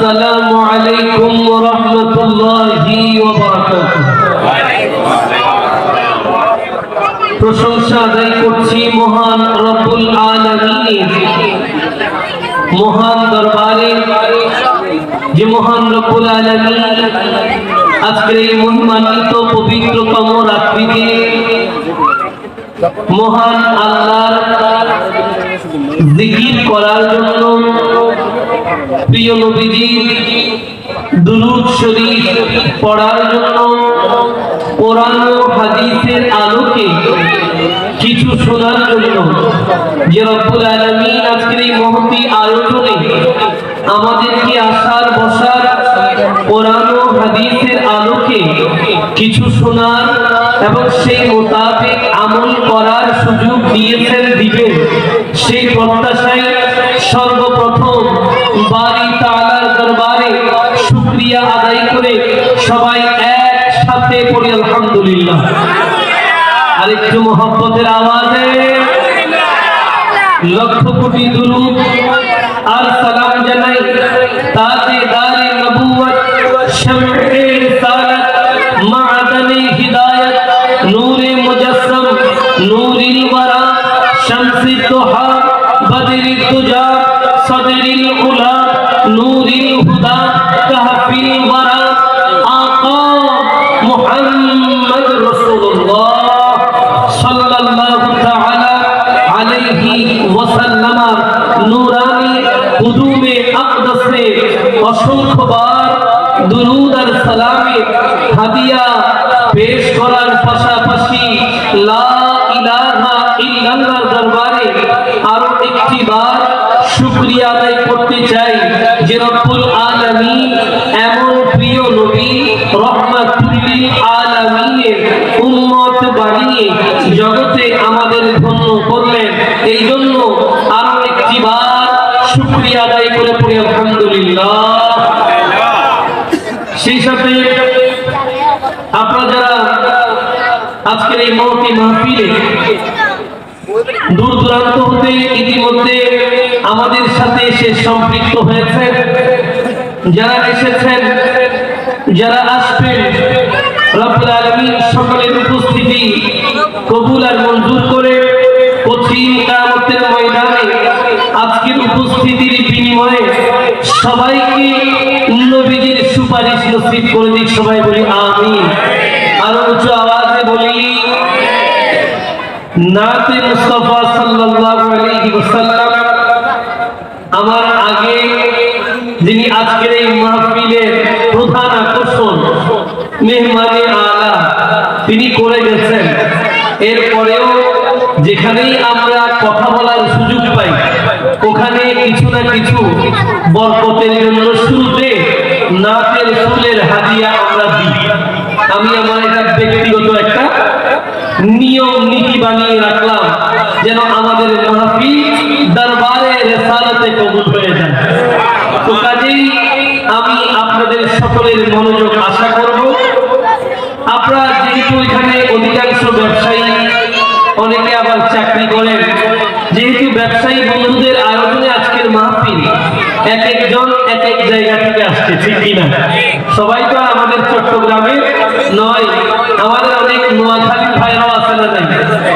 আসসালামু আলাইকুম ওয়া রাহমাতুল্লাহি ওয়া বারাকাতুহু। প্রশংসা আদায় করছি মহান রব্বুল আলামিনের মহান দরবারে, যে মহান রব্বুল আলামিন আজকের এই মহিমান্বিত পবিত্রতম রাত্রিতে মহান আল্লাহর জিকির করার জন্য, প্রিয় নবীজির দুরূদ শরীফ পড়ার জন্য, কোরআন ও হাদিসের আলোকে কিছু শোনার জন্য যে রব্বুল আলামিন আজকের এই মহতি আয়োজনে আমাদেরকে আসার বসার, কোরআন ও হাদিসের আলোকে কিছু শোনার এবং সেই মোতাবেক আমল করার সুযোগ দিয়েছেন, দিবেন, সেই প্রত্যাশায় সর্বপ্রথম বারি তাআলার দরবারে শুকরিয়া আদায় করে সবাই একসাথে পড়ি আলহামদুলিল্লাহ। আরেকটু মহব্বতের আওয়াজে লক্ষ কোটি দুরূদ আর সালাম জানাই তাজেদারে নবুয়ত, শামে রিসালাত, মা'দানে হিদায়াত, নূরে মুজাসসাম, নূরিল ওয়ারা, শামসিদ দুহা, বদরিদ দুজা, সদরিল উলা, নূরিল হুদা, কাহফিল ওয়ারা, আকা মুহাম্মদ রাসূলুল্লাহ সাল্লাল্লাহু তাআলা আলাইহি ওয়াসাল্লাম নূরানি কুদুমে আকদাসে অসংখ্যবার দুরূদ আর সালামের হাদিয়া পেশ করার পাশাপাশি লা ইলাহা ইল্লাল্লাহর দরবারে আরো একটি বার শুকরিয়া আদায় করতে চাই যে রব্বুল আলামিন এমন প্রিয় নবী রহমাতুল লিল আলামিনের উম্মত বানিয়ে জগতে আমাদের ধন্য করলেন। এই জন্য আরো একটি বার শুকরিয়া আদায় করে পড়ি আলহামদুলিল্লাহ। সেই সাথে আপনারা যারা আজকের এই মহতি মাহফিলে দূর দূরান্ত হতে ইতিমধ্যে আমাদের সাথে এসে সম্পৃক্ত হয়েছেন, যারা এসেছেন, যারা আসবেন, রব্বুল আলামিন সকলের উপস্থিতি কবুল আর মঞ্জুর করে কঠিন কিয়ামতের ময়দানে আজকের উপস্থিতির বিনিময়ে সবাইকে নবীজির সুপারিশ নসিব করে দিক। সবাই বলি আমিন। আর উচ্চ আওয়াজে বলি নাতে মুস্তাফা সাল্লাল্লাহু আলাইহি ওয়াসাল্লাম। আমার আগে যিনি আজকের এই মাহফিলের প্রধান আকর্ষণ, মেহমানে আলা, তিনি করে গেছেন। এরপরেও যেখানেই আমরা কথা বলার সুযোগ পাই ওখানে কিছু না কিছু বরকতের জন্য শুরুতে নাতের ফুলের হাদিয়া আমরা দিই। আমি আমার এটা ব্যক্তিগত একটা নিয়ম নীতি বানিয়ে রাখলাম যেন আমাদের মাহফিল দরবারে রিসালাতে কবুল হয়ে যায়। তো কাজেই আমি আপনাদের সকলের মনোযোগ আশা করব। আপনারা যেহেতু এখানে অধিকাংশ ব্যবসায়ী, অনেকে আবার চাকরি করেন, যেহেতু ব্যবসায়ী বন্ধুদের আয়োজনে আজকের মাহফিল, এক একজন এক এক জায়গা থেকে আসছে, ঠিক কিনা? সবাই তো আমাদের চট্টগ্রামের নয়, আমাদের অনেক নোয়াখালীর ভাইরাও আছে না নাই,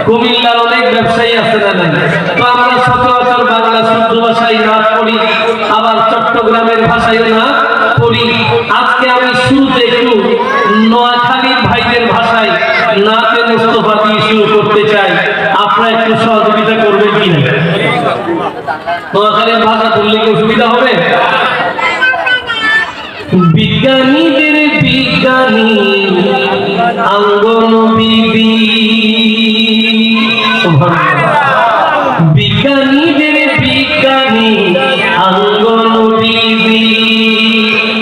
কুমিল্লার অনেক ব্যবসায়ী আছে না নাই। তো আমরা সচরাচর বাংলা শুদ্ধ ভাষায় নাচ পড়ি, আবার চট্টগ্রামের ভাষায় নাচ পড়ি। আজকে আমি শুরুতে একটু নোয়াখালীর ভাইদের ভাষায় নাতে মুস্তাফা দিয়ে শুরু করতে চাই। আপনারা একটু সহযোগিতা করবেন কিনা? নোয়াখালীর ভাষা বললে কি অসুবিধা হবে? বিজ্ঞানীদের বিজ্ঞানী আঙ্গন বিবি, বিজ্ঞানীদের বিজ্ঞানী আঙ্গন বিবি,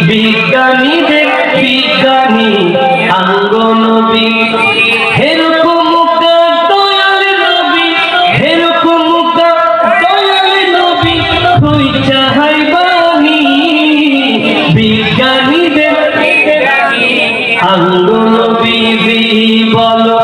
বিজ্ঞানীদের বিজ্ঞানী আঙ্গন বিবি। হেরকম দয়াল নবী, হেরকম দয়াল নবী হই চাহাই বাণী, বিজ্ঞানীদের আঙ্গন বিবি বলো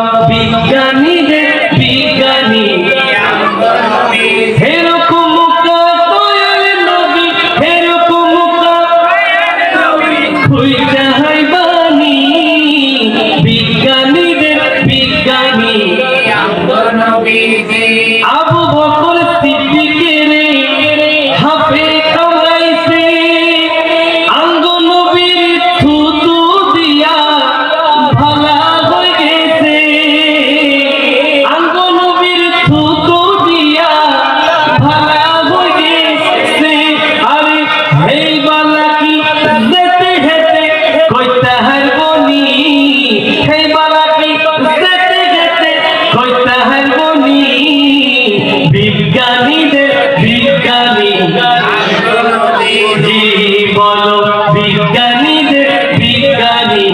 বলো বিজ্ঞানীদের বিজ্ঞানী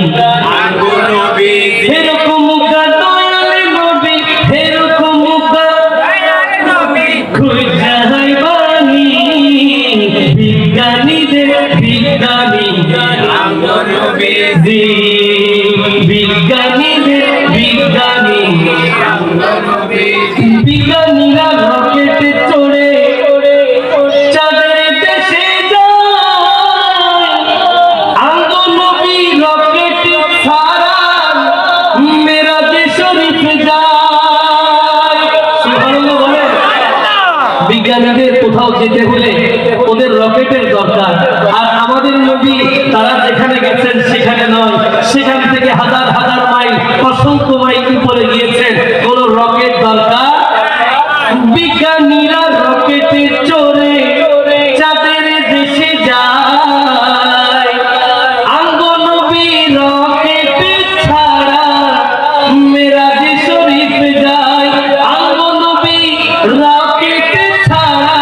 এরকম দয়াল নবী এরকম দয়াল নবী খুঁজাই বানি বিজ্ঞানীদের বিজ্ঞানী বিজ্ঞানীদের বিজ্ঞানী বিজ্ঞানীরা রকেটে চড়ে চাঁদের দেশে যায় আঙ্গো নবী রকেট ছাড়া মেরাজে শরীফ যায়। সুবহানাল্লাহ বলে। বিজ্ঞানীদের কোথাও যেতে হলে ওদের রকেটের দরকার, আর আমাদের নবী তারা যেখানে গেছেন সেখানে নয়, সেখান থেকে হাজার হাজার মাইল অসংখ্য মাইল উপরে গিয়েছেন, কোন রকেট দরকার। বিজ্ঞানীরা রকেটে চড়ে চাঁদের দেশে যায় আঙ্গো নবী রকেটে ছাড়া মেরাজে শরীফ যায় আঙ্গো নবী রকেটে ছাড়া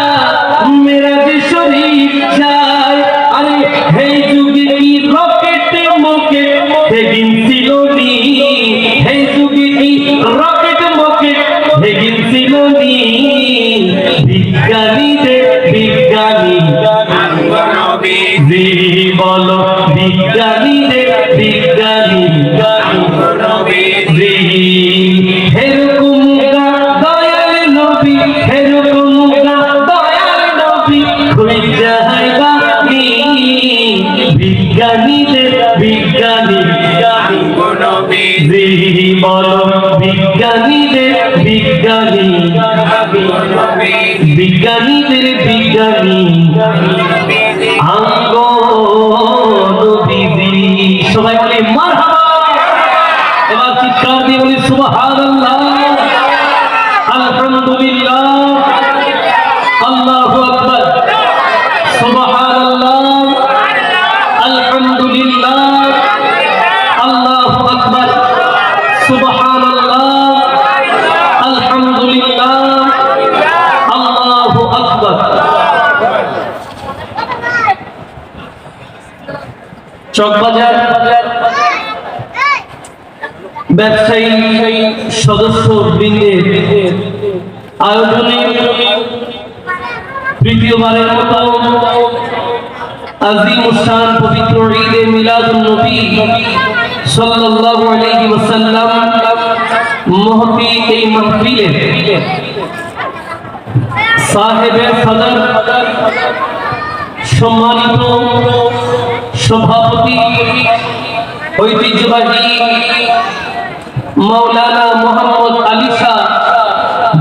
মেরাজে শরীফ যায়। আরে হে যুগে কি রকেটে মোকে হেগিন ছিল নি হে যুগে কি রকেট মোকে হেগিন ছিল নি বিজ্ঞানীদের বিজ্ঞানী বলো বিজ্ঞানীদের বিজ্ঞানী এরকম দয়াল নবী এরকম দয়াল নবী খুঁজাই বানি বিজ্ঞানীদের বিজ্ঞানী বলো বিজ্ঞানীদের বিজ্ঞানী বিজ্ঞানীদের বিজ্ঞানী আঙ্গ নবী। সবাই বলি মারহাবা। এবার চিৎকার দিয়ে বলি সুবহানাল্লাহ আলহামদুলিল্লাহ আল্লাহু আকবার সুবহানাল্লাহ আলহামদুলিল্লাহ আল্লাহু আকবার সুবহানাল্লাহ আলহামদুলিল্লাহ আল্লাহু আকবার। চকবাজার ব্যবসায়ী সদস্য বৃন্দের আয়োজনে তৃতীয়বারের মতো আজিমুশান পবিত্র ঈদে মিলাদুন নবী সাল্লাল্লাহু আলাইহি ওয়াসাল্লাম মহফি এই মাহফিলে সাহেবে সদর সম্মানিত সভাপতি ঐতিহ্যবাহী মাওলানা মোহাম্মদ আলী শাহ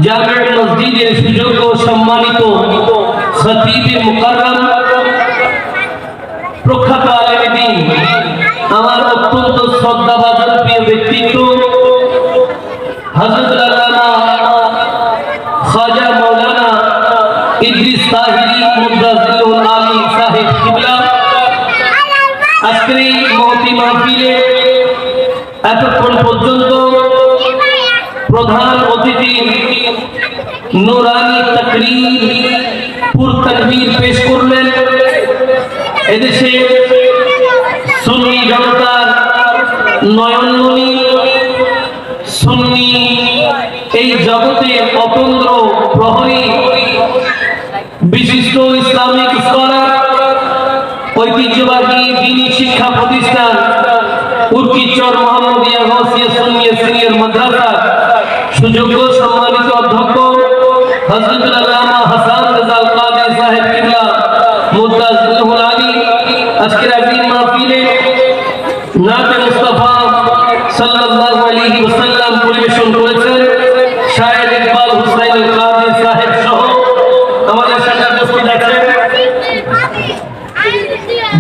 জামে মসজিদের সুযোগ্য সম্মানিত খতিবে মুকাররম প্রখ্যাত আলেমে দ্বীন আমার অত্যন্ত শ্রদ্ধাভাজন প্রিয় ব্যক্তিত্ব হযরত আল্লামা খাজা মাওলানা ইদ্রিস তাহিরি মুদাজ্জিলুল আলী সাহেব কিবলা আজকের এই মহতি মাহফিলে এতক্ষণ পর্যন্ত প্রধান অতিথি নুরানি তাকরীর পুর তানবীর পেশ করলেন। এদেশে সুন্নি জনতার নয়নমণি সুন্নি এই জগতে অতন্দ্র প্রহরী বিশিষ্ট ইসলামিক স্কলার ঐতিহ্যবাহী দ্বীনি শিক্ষা প্রতিষ্ঠান উর্কিচর মোহাম্মদিয়া গাউসিয়া সুন্নিয়া সিনিয়র মাদ্রাসা সুযোগ্য সম্মানিত অধ্যক্ষ হযরত আল্লামা হাসান রাজাল কাদের সাহেব কিবলা মুদাজ্জিলুল আলী আজকের এই মাহফিলে নাতে মুস্তাফা সাল্লাল্লাহু আলাইহি ওয়াসাল্লাম পরিবেশন করেছেন। শায়ের ইকবাল হুসাইন কাদের সাহেব সহ আমাদের সাথে উপস্থিত আছেন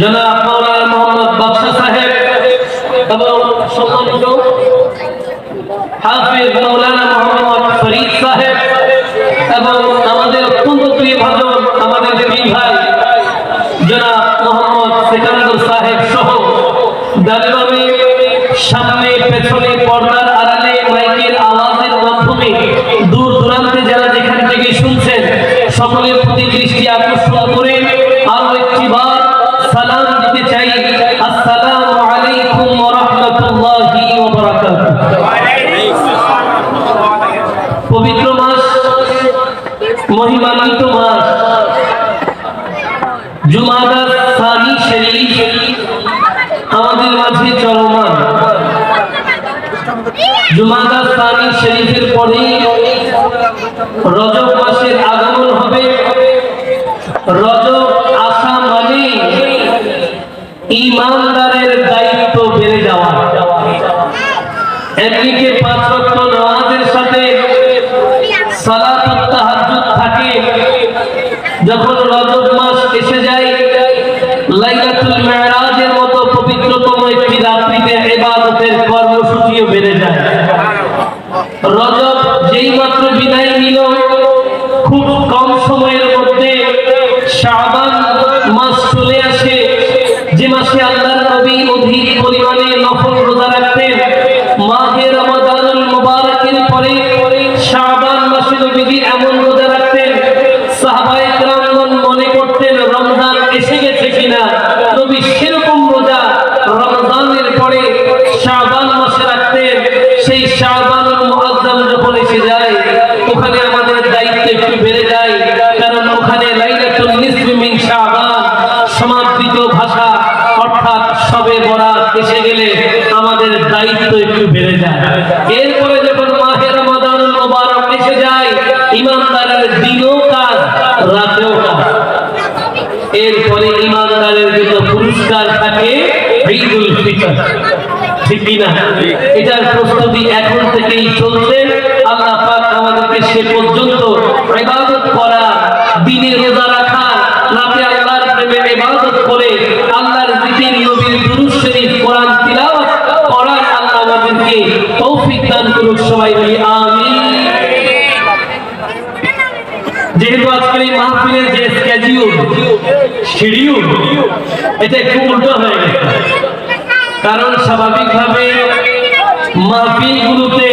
জনাব মাওলানা মোহাম্মদ বাদশা সাহেব এবং সম্মানিত হাফিজ মাওলানা মোহাম্মদ ফরিদ সাহেব এবং আমাদের অত্যন্ত প্রিয় ভাজন আমাদের পীর ভাই জনাব মোহাম্মদ সিকান্দর সাহেব সহ দালিবামে সামনে পেছনে পর্দার আড়ালে মাইকের আওয়াজের মাধ্যমে দূর দূরান্তে যারা যেখান থেকে শুনছেন সকলের প্রতি দৃষ্টি আকর্ষণ করে আরো একটি বার সালাম জুমাদা সানি শরীফের পরেই রজব মাসের আগমন হবে। রজব আসা মানে ঈমানদারের দায়িত্ব বেড়ে যাওয়া। এমনিতে 5 ওয়াক্ত নামাজের সাথে সালাতুত তাহাজ্জুদ থাকে। যখন রজব মাস এসে যায়, লাইলাতুল মিরাজের মতো পবিত্রতম একটি রাত্রিতে ইবাদতের কর্মসূচিও বেড়ে যায়। রজব যেই মাত্র বিদায় নিল, খুব কম সময়ের মধ্যে শাবান মাস চলে আসে, যে মাসে আল্লাহর নবী অধিক পরিমাণে নফল রোজা রাখতেন। মাহে রমাদানুল মুবারকের পরে শাবান মাসে নবীজি এমন রোজা রাখতেন, সাহাবায়ে কেরামগণ মনে করতেন রমজান এসে গেছে কিনা। নবী সেরকম রোজা রমজানের পরে শাবান মাসে রাখতেন। সেই শাবানুল মুআজ্জাম যখন এসে যায়, ওখানে আমাদের দায়িত্ব একটু বেড়ে যায়, কারণ ওখানে লাইলাতুল নিসফি মিন শাবান সমাদৃত ভাষা অর্থাৎ শবে বরাত এসে গেলে আমাদের দায়িত্ব একটু বেড়ে যায়। এরপরে যখন মাহে রমাদানুল মুবারক এসে যায়, ঈমানদারের দিনও কাজ রাতেও কাজ। এরপরে ঈমানদারের জন্য পুরস্কার থাকে ঈদুল ফিতর, ঠিক কিনা? এটার প্রস্তুতি এখন থেকেই চলছে। আল্লাহ পাক আমাদেরকে সে পর্যন্ত ইবাদত করা, দিনে রোজা রাখা, রাতে আল্লাহর প্রেমে ইবাদত করে আল্লাহর জিকির, নবীর দুরূদ শরীফ, কোরআন তিলাওয়াত করার আল্লাহ আমাদেরকে তৌফিক দান করুক। সবাই বলি আমিন। যেহেতু আজকের এই মাহফিলের যে শিডিউল এটা একটু উল্টো হয়ে গেছে, কারণ স্বাভাবিকভাবে মাহফিলগুলোতে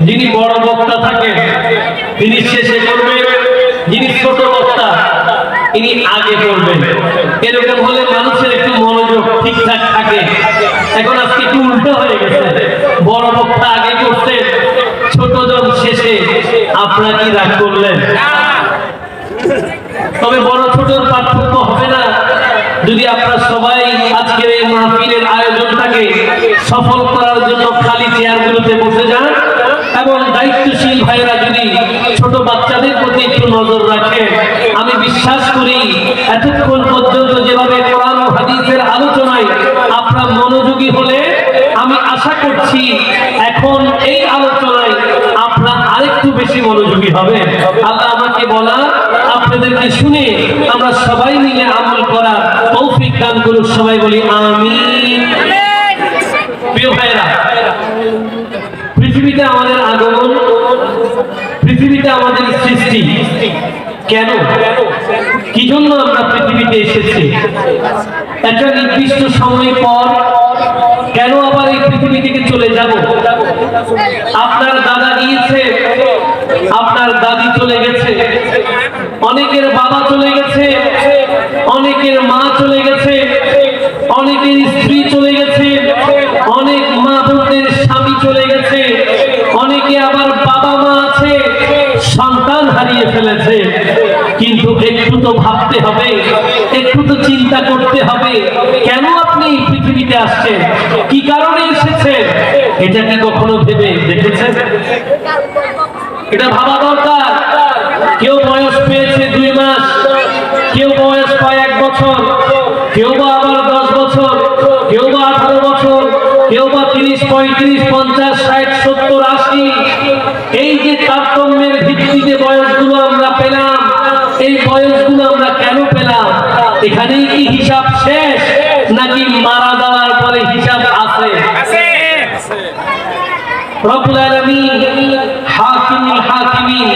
যিনি বড় বক্তা থাকেন তিনি শেষে করবেন, যিনি ছোট বক্তা তিনি আগে করবেন। এরকম হলে মানুষের একটু মনোযোগ ঠিকঠাক থাকে। এখন আজকে একটু উল্টো হয়ে গেছে, বড় বক্তা আগে করছেন, ছোটজন শেষে। আপনারা কি রাগ করলেন? তবে বড় ছোটর পার্থক্য হবে না যদি আপনারা সবাই আজকের এই মাহফিলের আয়োজনটাকে সফল করার জন্য খালি চেয়ারগুলোতে বসে যান, এবং দায়িত্বশীল ভাইরা যদি ছোট বাচ্চাদের প্রতি একটু নজর রাখেন। আমি বিশ্বাস করি এতক্ষণ পর্যন্ত যেভাবে কোরআন ও হাদিসের আলোচনায় আপনারা মনোযোগী হলে, আমি আশা করছি এখন এই আলোচনায় আপনারা আরেকটু বেশি মনোযোগী হবে। আল্লাহ আমাকে বলা, আপনাদেরকে শুনে আমরা সবাই মিলে আমল করা তৌফিক দান করুন। সবাই বলি আমিন। প্রিয় ভাইরা, পৃথিবীতে আমাদের আগমন, পৃথিবীতে আমাদের সৃষ্টি, কেন, কি জন্য আমরা পৃথিবীতে এসেছি, একটা নির্দিষ্ট সময় পর কেন আবার এই পৃথিবী থেকে চলে যাব? আপনার দাদা গিয়েছে, আপনার দাদি চলে গেছে, অনেকের বাবা চলে গেছে, অনেকের মা চলে গেছে, অনেকের স্ত্রী চলে গেছে, অনেক মা বোনদের স্বামী চলে গেছে, অনেকে আবার বাবা মা আছে, সন্তান হারিয়ে ফেলেছে। কিন্তু একটু তো ভাবতে হবে, একটু তো চিন্তা করতে হবে, কেন আপনি এই পৃথিবীতে আসছেন, কি কারণে এসেছেন? এটা কি কখনো ভেবে দেখেছেন? এটা ভাবা দরকার। কেউ বয়স পেয়েছে 2 মাস, কেউ বয়স পায় 1 বছর, কেউ বা আবার 10 বছর, কেউ বা 18 বছর, কেউ বা 30, 35, 50, 60, 70, 80। এই যে তারতম্যের ভিত্তিতে বয়সগুলো আমরা পেলাম, এই বয়সগুলো আমরা কেন পেলাম? এখানেই কি হিসাব শেষ, নাকি মারা যাওয়ার পরে হিসাব আছে? রব্বুল আলামিন হাকিমুল হাকিমিন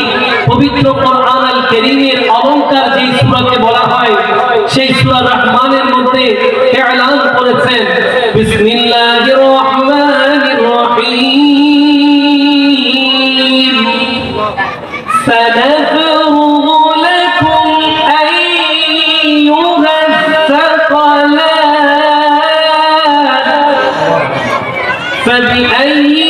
পবিত্র কোরআন আল কারীমের অলংকার যে সূরাকে বলা হয়, সেই সূরা রহমানের মধ্যে ইলান করেছেন বিসমিল্লাহির রহমানির রহিম, সানাফরুগু লাকুম আইয়ুহাস সাকালান ফাবিআইয়ি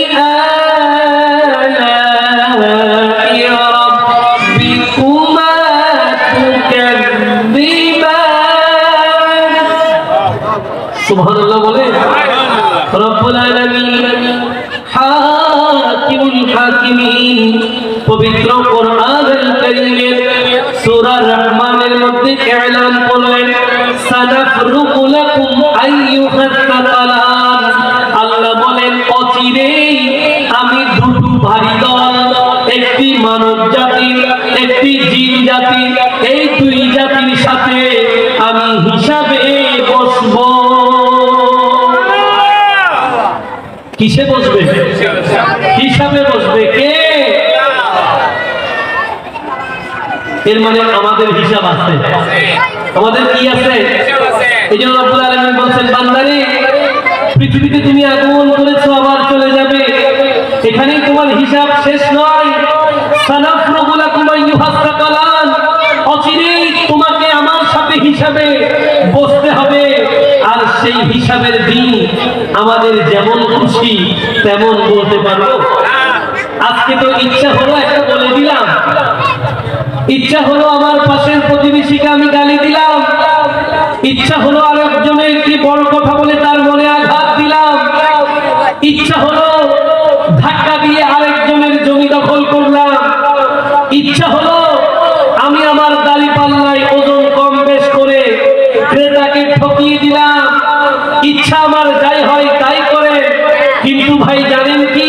সুবহানাল্লাহ বলে। রব্বুল আলামিন হাকিমুল হাকিমিন পবিত্র কোরআনুল কারীমের সূরা রহমানের মধ্যে এলান করলেন সানাফরুকু লাকুম আইয়ুহাস সাকালান। আল্লাহ বলেন অচিরেই আমি দুটো ভারী দল, একটি মানব জাতি, একটি জিন জাতি, এই দুই জাতির সাথে আমি হিসাবে বসবো। কিসে বসবে? হিসাবে বসবে। কে? এর মানে আমাদের হিসাব আছে। আমাদের কি আছে? এই জন্য রব্বুল আলামিন বলছেন, বান্দারে পৃথিবীতে তুমি আগমন করেছো, আবার চলে যাবে, এখানেই তোমার হিসাব শেষ নয়। সানাফরুগু লাকুম আইয়ুহাস সাকালান, অচিরেই তোমাকে আমার সাথে হিসাবে বসতে হবে। আর সেই হিসাবের দিন আমাদের যেমন খুশি তেমন বলতে পারবো। আজকে তো ইচ্ছা হলো একটা বলে দিলাম, ইচ্ছা হলো আমার পাশের প্রতিবেশীকে আমি গালি দিলাম, ইচ্ছা হলো আরেকজনের কি বড় কথা বলে তার মনে আঘাত দিলাম, ইচ্ছা হলো ধাক্কা দিয়ে আরেকজনের জমি দখল করলাম, ইচ্ছা হলো আমি আমার দাড়ি পাল্লায় ওজন কম বেশ করে ক্রেতাকে ঠকিয়ে দিলাম, ইচ্ছা আমার যাই হয় তাই করে। কিন্তু ভাই জানেন কি,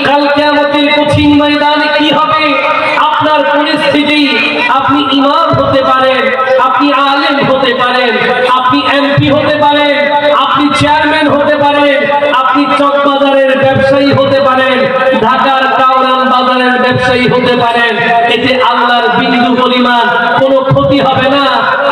কাল কিয়ামতের কঠিন ময়দানে কি হবে? আপনার পরিস্থিতি, আপনি ইমাম হতে পারেন, আপনি আলেম হতে পারেন, আপনি এমপি হতে পারেন, আপনি চেয়ারম্যান হতে পারেন, আপনি চকবাজারের ব্যবসায়ী হতে পারেন, ঢাকার কাওরান বাজারের ব্যবসায়ী হতে পারেন। এতে আল্লাহর বিন্দু পরিমাণ কোনো ক্ষতি হবে না।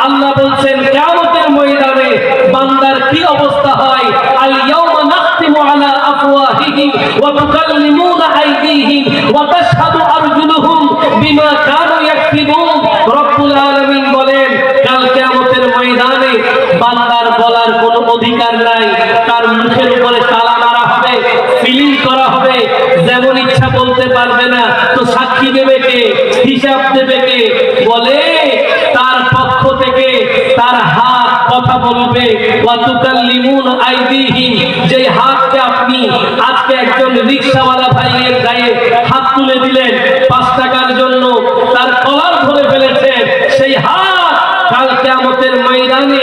আল্লাহ বলছেন কিয়ামতের ময়দানে বান্দার কি অবস্থা হয়? আল ইয়াউমা নাখতিমু আলা আফওয়াহিহিম ওয়া তুকাল্লিমুনা আইদিহিম ওয়া তাশহাদু আরজুলুহুম বিমা কানু ইয়াকসিবুন। রব্বুল আলামিন বলেন, কাল কিয়ামতের ময়দানে বান্দার বলার কোনো অধিকার নাই, তার মুখের উপরে তালা মারা হবে, সিলিং করা হবে, যেমন ইচ্ছা বলতে পারবে না। তো সাক্ষী দেবে কে? হিসাব দেবে কে? বলে তার পক্ষ থেকে তার হাত কথা বলবে। ওয়া তুকাল্লিমুনা আইদিহিম, যে হাতকে আপনি আজকে একজন রিকশাওয়ালা ভাইয়ের গায়ে হাত তুলে দিলেন 5 টাকার জন্য, তার কলার ধরে ফেলেছেন, সেই হাত কাল কিয়ামতের ময়দানে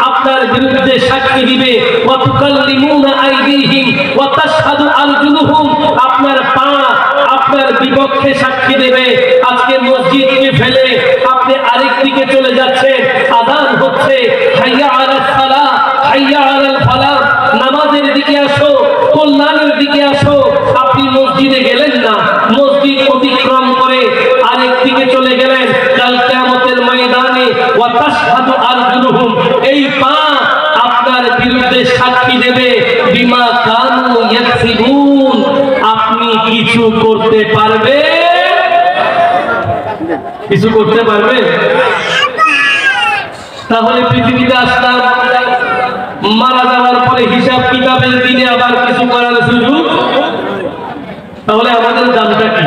আপনার বিরুদ্ধে সাক্ষী দিবে। ওয়া তুকাল্লিমুনা আইদিহিম ওয়া তাশহাদু আরজুলুহুম, আপনার পা আপনার বিপক্ষে সাক্ষী দেবে। আজকে মসজিদকে ফেলে আপনি আরেক দিকে চলে যাচ্ছেন, আযান হচ্ছে, হাইয়া আলাস সালাহ, হাইয়া আলাল ফালাহ, নামাজের দিকে আসো, কল্যাণের দিকে আসো। আপনি মসজিদে গেলেন না, মসজিদ অতিক্রম করে আরেক দিকে চলে গেলেন। কাল কিয়ামতের ময়দানে ওয়া তাশহাদু আরজুলুহুম, এই পা আপনার বিরুদ্ধে সাক্ষী দেবে বিমা কানু ইয়াকসিবুন। আপনি কিছু করতে পারবে? কিছু করতে পারবে? তাহলে পৃথিবীতে আসলাম, মারা যাওয়ার পরে হিসাব কিতাবের দিনে আবার কিছু করার সুযোগ। তাহলে আমাদের দামটা কি?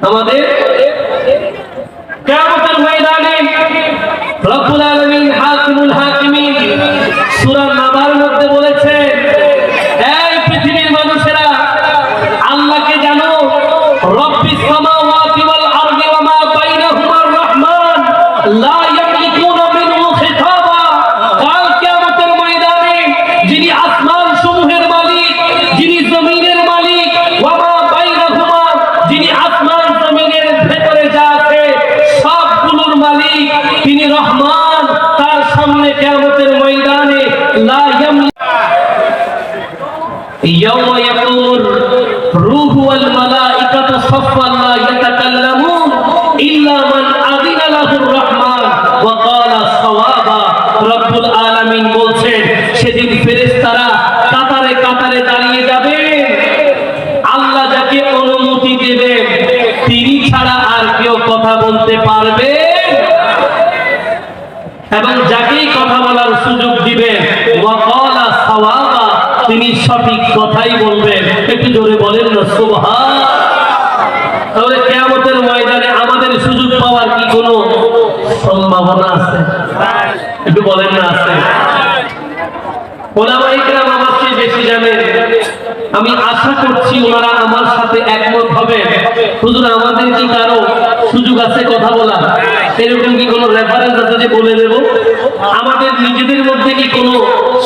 আমাদের কিয়ামতের ময়দানে রব্বুল আলামিন হাকিমুল হাকিমিন সূরা নাবার মধ্যে বলেছেন, এই পৃথিবীর মানুষেরা আল্লাহকে জানো, রব্বিস সামাওয়াতি ওয়াল আরদি ওয়া মা বাইনাহুমার রহমান লা ইয়ামলিকুনা মিনহু খিতাবা। কাল কিয়ামতের ময়দানে যিনি আসমান সমূহের মালিক, যিনি জমিনের মালিক, ওয়া মা বাইনাহুমা, যিনি আসমান জমিনের ভেতরে যা আছে সবগুলোর মালিক, তিনি রহমান। তার সামনে কিয়ামতের ময়দানে লা ইয়াউমা ইয়াকুমুর রূহু ওয়াল মালাইকাতু সাফফান লা ইয়াতাকাল্লামুন ইল্লা মান আযিনা লাহুর রহমান ওয়া ক্বালা সাওয়াবা। রব্বুল আলামিন বলছেন, সেদিন ফেরেশতারা কাতারে কাতারে দাঁড়িয়ে যাবে, আল্লাহ যাকে অনুমতি দেবেন তিনি ছাড়া আর কেউ কথা বলতে পারবে, এবং যাকেই কথা বলার সুযোগ দিবেন ওয়া ক্বালা সাওয়াবা, তিনি সঠিক কথাই বলবেন। একটু জোরে বলেন না সুবহান। তাহলে কিয়ামতের ময়দানে আমাদের সুযোগ পাওয়ার কি কোনো সম্ভাবনা আছে? একটু বলেন না আছে? ওলামায়ে কেরাম আমার চেয়ে বেশি জানেন। আমি আশা করছি ওনারা আমার সাথে একমত হবে। হুজুর, আমাদের কি কারো সুযোগ আছে কথা বলা? এরকম কি কোনো রেফারেন্স আছে যে বলে দেব? আমাদের নিজেদের মধ্যে কি কোনো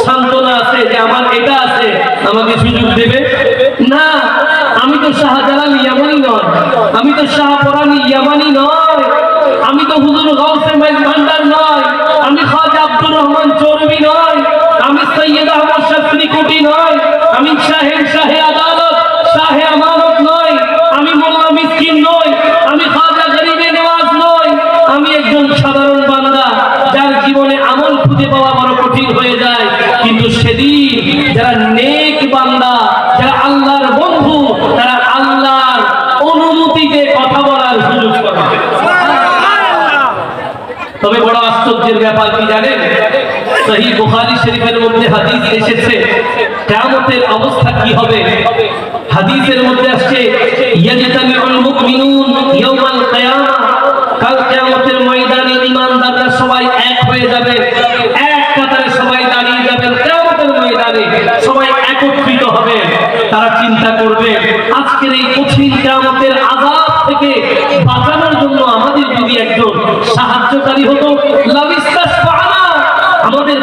সান্ত্বনা আছে যে আমার এটা আছে, আমাকে সুযোগ দেবে? না, আমি তো শাহজালাল ইয়ামানি নয়, আমি তো শাহপরানি ইয়ামানি নয়, আমি তো হুজুর গাউসে ভান্ডার নয়, আমি খাজা আব্দুর রহমান চৌরবি নয়, আমি সৈয়দ আহমদ শাস্ত্রী কোটি নয়, আমি শাহে আদালত শাহে আমানত নয়, আমি মোল্লা মিসকিন নই, আমি খাজা গরিবে নেওয়াজ নই, আমি একজন সাধারণ বান্দা যার জীবনে আমল খুঁজে পাওয়া বড় কঠিন হয়ে যায়। কিন্তু সেদিন যারা নেক বান্দা, যারা আল্লাহর বন্ধু, তারা আল্লাহর অনুমতিতে কথা বলার সুযোগ পাবে। তবে বড় আশ্চর্যের ব্যাপার কি জানেন? সহিহ বুখারী শরীফের মধ্যে হাদিস এসেছে কিয়ামতের অবস্থা কি হবে। হাদিসের মধ্যে আসছে ইয়াজতামিউল মুমিনুন ইয়াউমাল কিয়ামা, কাল কিয়ামতের ময়দানে ঈমানদাররা সবাই এক হয়ে যাবে, এক কাতারে সবাই দাঁড়িয়ে যাবেন কিয়ামতের ময়দানে, সবাই একত্রিত হবে। তারা চিন্তা করবে আজকের এই কঠিন কিয়ামতের আযাব থেকে বাঁচানোর জন্য আমাদের যদি একজন সাহায্যকারী হতো, লাবিস্তাশফা'না, আমাদের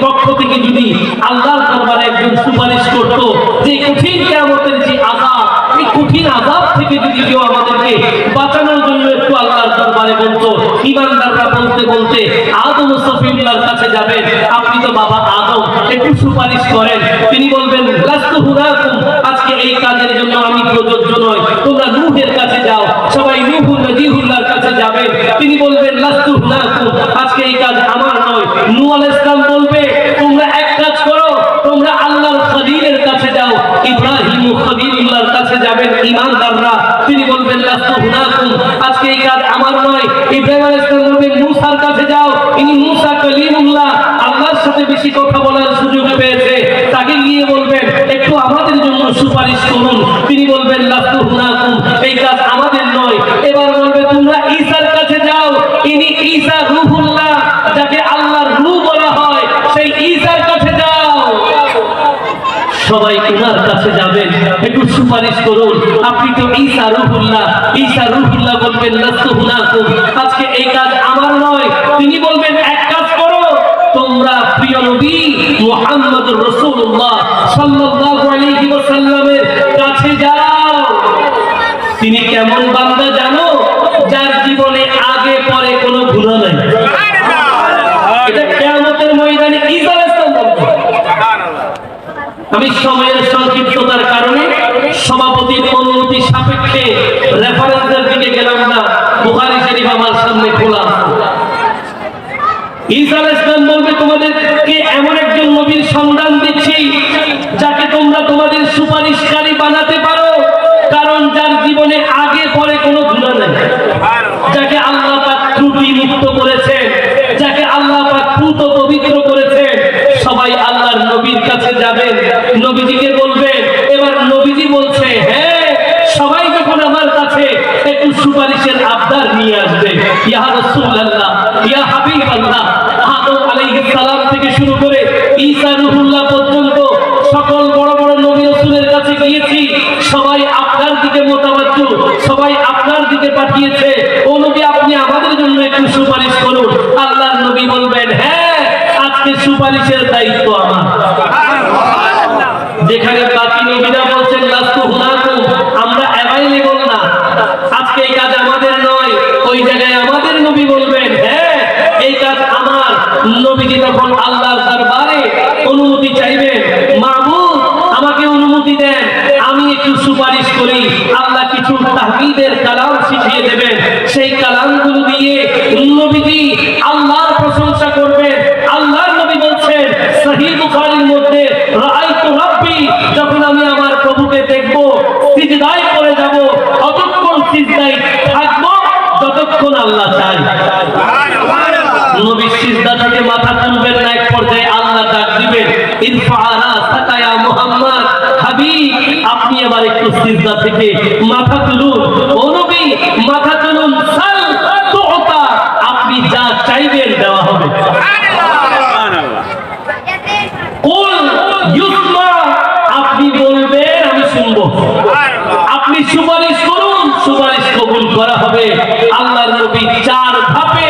পক্ষ থেকে যদি আল্লাহর দরবারে একজন সুপারিশ করত যে কঠিন কিয়ামতের যে আযাব, এই কঠিন আযাব থেকে যদি কেউ আমাদেরকে বাঁচানোর জন্য একটু আল্লাহর দরবারে বলতো। ঈমানদাররা বলতে বলতে আদম ও সফিউল্লাহর কাছে যাবেন, আপনি তো বাবা আদম, একটু সুপারিশ করেন। তিনি বলবেন লাস্তু হুনাকুম, আজকে এই কাজের জন্য আমি প্রযোজ্য নই, তোমরা নূহের কাছে যাও। সবাই নূহ নবীহুল্লাহর কাছে যাবেন, তিনি বলবেন লাস্তু হুনাকুম, আজকে এই কাজ আমার নয়। নূহ আলাইহিস সালাম বলবে তোমরা এক কাজ করো, তোমরা আল্লাহর খলিলের কাছে যাও। ইব্রাহিম খলিলুল্লাহর কাছে যাবেন ঈমানদাররা, তিনি বলবেন লাস্তু হুনাকুম, আজকে এই কাজ আমার নয়। ইব্রাহিম আলাইহিস সালাম বলবেন মূসার কাছে যাও, ইনি মূসা কলিমুল্লাহ, আল্লাহর সাথে বেশি কথা বলার সুযোগ পেয়েছে, তাকে গিয়ে বলবেন একটু আমাদের জন্য সুপারিশ করুন। তিনি বলবেন লাস্তু হুনাকুম, এই কাজ আমাদের নয়। এবার বলবে তোমরা ঈসার কাছে যাও, ইনি ঈসা রূহুল্লাহ, যাকে আল্লাহর রূহ বলা হয়, সেই ঈসার কাছে যাও। সবাই ওনার কাছে যাবেন, একটু সুপারিশ করুন, আপনি তো ঈসা রূহুল্লাহ। ঈসা রূহুল্লাহ বলবেন লাস্তু হুনাকুম, আজকে এই কাজ আমার নয়। তিনি বলবেন এক কাজ করো, তোমরা প্রিয় নবী মুহাম্মদুর রাসূলুল্লাহ সাল্লাল্লাহু আলাইহি ওয়াসাল্লামের কাছে যাও। তিনি কেমন বান্দা জানো? যার জীবনে আগে পরে কোনো গুনাহ নাই। এটা কিয়ামতের ময়দানে ঈসা আলাইহিস সালাম বলবেন। আমি সময়ের সংক্ষিপ্ততার কারণে সভাপতির অনুমতি সাপেক্ষে রেফারেন্সের দিকে গেলাম না, বুখারী শরীফ আমার সামনে খোলা। ঈসা আলাইহিস সালাম বলবে তোমাদেরকে এমন একজন নবীর সন্ধান দিচ্ছি যাকে তোমরা তোমাদের সুপারিশকারী বানাতে পারো, কারণ যার জীবনে আগে পরে কোনো গুনাহ নেই, যাকে আল্লাহ পাক ত্রুটি মুক্ত করেছেন, যাকে আল্লাহ পাক পুত পবিত্র করেছেন। সবাই আল্লাহর নবীর কাছে যাবেন, নবীজিকে বলবেন। এবার নবীজি বলছে হ্যাঁ, সবাই যখন আমার কাছে একটু সুপারিশের আবদার নিয়ে আসবে, ইয়া রাসূলুল্লাহ, ইয়া হাবিবাল্লাহ, আদম আলাইহিস সালাম থেকে শুরু করে ঈসা রূহুল্লাহ পর্যন্ত সকল বড় বড় নবী রাসূলের কাছে গিয়েছি, সবাই আপনার দিকে মোতাবাজ্জু, সবাই আপনার দিকে পাঠিয়েছে। ও নবী, আপনি আমাদের জন্য একটু সুপারিশ করুন। আল্লাহর নবী বলবেন হ্যাঁ, আজকে সুপারিশের দায়িত্ব আমার। যেখানে বাকি নবীরা বলছেন লাস্তু হুনাকুম, আমরা অ্যাভাইলেবল না, আজকে এই কাজ আমাদের নয়, ওই জায়গায় আমাদের নবী বলবেন হ্যাঁ, এই কাজ আমার। নবীজি তখন আল্লাহর দরবারে অনুমতি চাইবেন, মাবুদ আমাকে অনুমতি দেন, আমি একটু সুপারিশ করি। আল্লাহ কিছু তাহমীদের কালাম শিখিয়ে দেবেন, সেই কালামগুলো দিয়ে নবীজি আল্লাহর প্রশংসা করবেন। আল্লাহর নবী বলছেন সহিহ বুখারীর মধ্যে, রাআইতু রাব্বি, যখন আমি আমার প্রভুকে দেখব, সিজদায় পড়ে যাব, অতক্ষণ সিজদায় থাকব যতক্ষণ আল্লাহ চায়। নবী সিজদা থেকে মাথা তুলবেন না, এক পর্যায়ে আল্লাহ ডাক দিবেন, ইরফা রাসাকা ইয়া মুহাম্মদ, হাবিব আপনি আবার একটু সিজদা থেকে মাথা তুলুন। ও নবী মাথা তুলুন, সাল তুতা, আপনি যা চাইবেন দেওয়া হবে। কুল ইউসমা, আপনি সুপারিশ করুন, সুপারিশ কবুল করা হবে। আল্লাহর নবী 4 ধাপে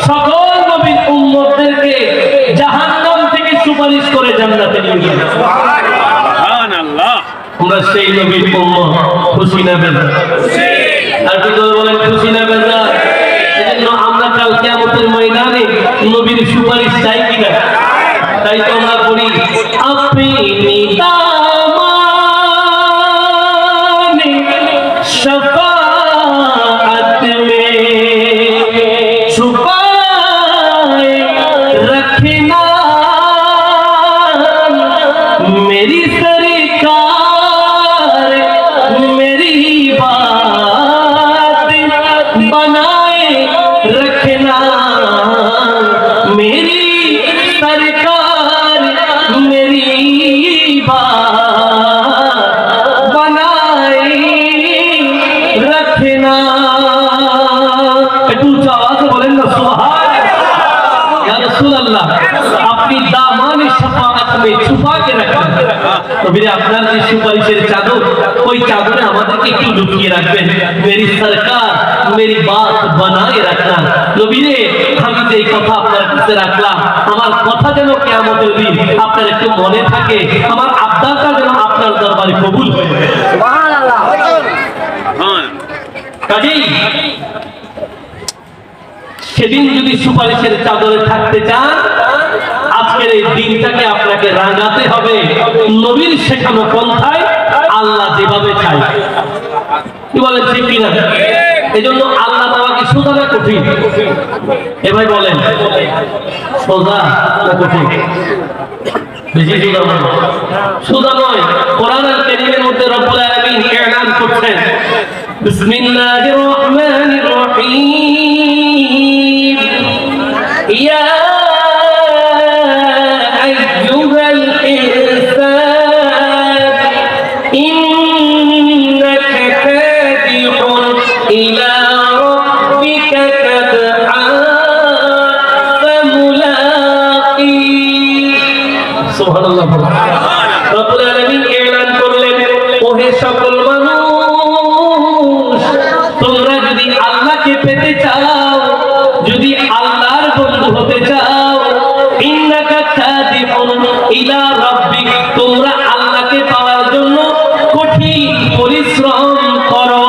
সকল নবীর উম্মতদেরকে জাহান্নাম থেকে সুপারিশ করে জান্নাতে নিয়ে যাবেন। সুবহানাল্লাহ। আমরা সেই নবীর উম্মত, খুশি না বেজার? আর কি বলেন, খুশি না বেজার? এজন্য আমরা কাল কিয়ামতের ময়দানে নবীর সুপারিশ চাই কিনা? তাই তো আমরা বলি, আপনি দামানে শফাআত মে ছুপায়ে রখনা মেরি सरकार मेरी बात बनाए रखना मेरी सरकार मेरी बात बनाए रखना। একটু উচ্চ আওয়াজে বলেন না সুবহানাল্লাহ। ইয়া রাসূলুল্লাহ, আপনি দামানে শাফাআত মে ছুপা কে রাখবেন। নবীরে আপনার যে সুপারিশের চাদর, ওই চাদরে আমাদেরকে একটু লুকিয়ে রাখবেন। মেরি সরকার মেরি বাত বানায়ে রাখনা। নবীরে, আমি যে এই কথা আপনার কাছে রাখলাম, আমার কথা যেন কিয়ামতের দিন আপনার একটু মনে থাকে, আমার আবদারটা যেন আপনার দরবারে কবুল হয়ে যায়। সুবহানাল্লাহ। কাজেই সেদিন যদি সুপারিশের চাদরে থাকতে চান, আজকের এই দিনটাকে আপনাকে রাঙাতে হবে নবীর শেখানো পন্থায়, আল্লাহ যেভাবে চাই। কি বলেন, ঠিক কিনা? এই জন্য আল্লাহ পাওয়া কি সোজা না কঠিন? এ ভাই বলেন, সোজা না কঠিন? বেশি সোজা নয়, সোজা নয়। কোরআনুল কারীমের মধ্যে রব্বুল আলামিন ইলান করছেন, বিসমিল্লাহির রহমানির রহিম, ইয়া সুবহানাল্লাহ। রব্বুল আলামিন এলান করলেন, ওহে সকল মানুষ, তোমরা যদি আল্লাহকে পেতে চাও, যদি আল্লাহর বন্ধু হতে চাও, ইন্নাকা কাদিবুন ইলা রাব্বিক, তোমরা আল্লাহকে পাওয়ার জন্য কঠিন পরিশ্রম করো।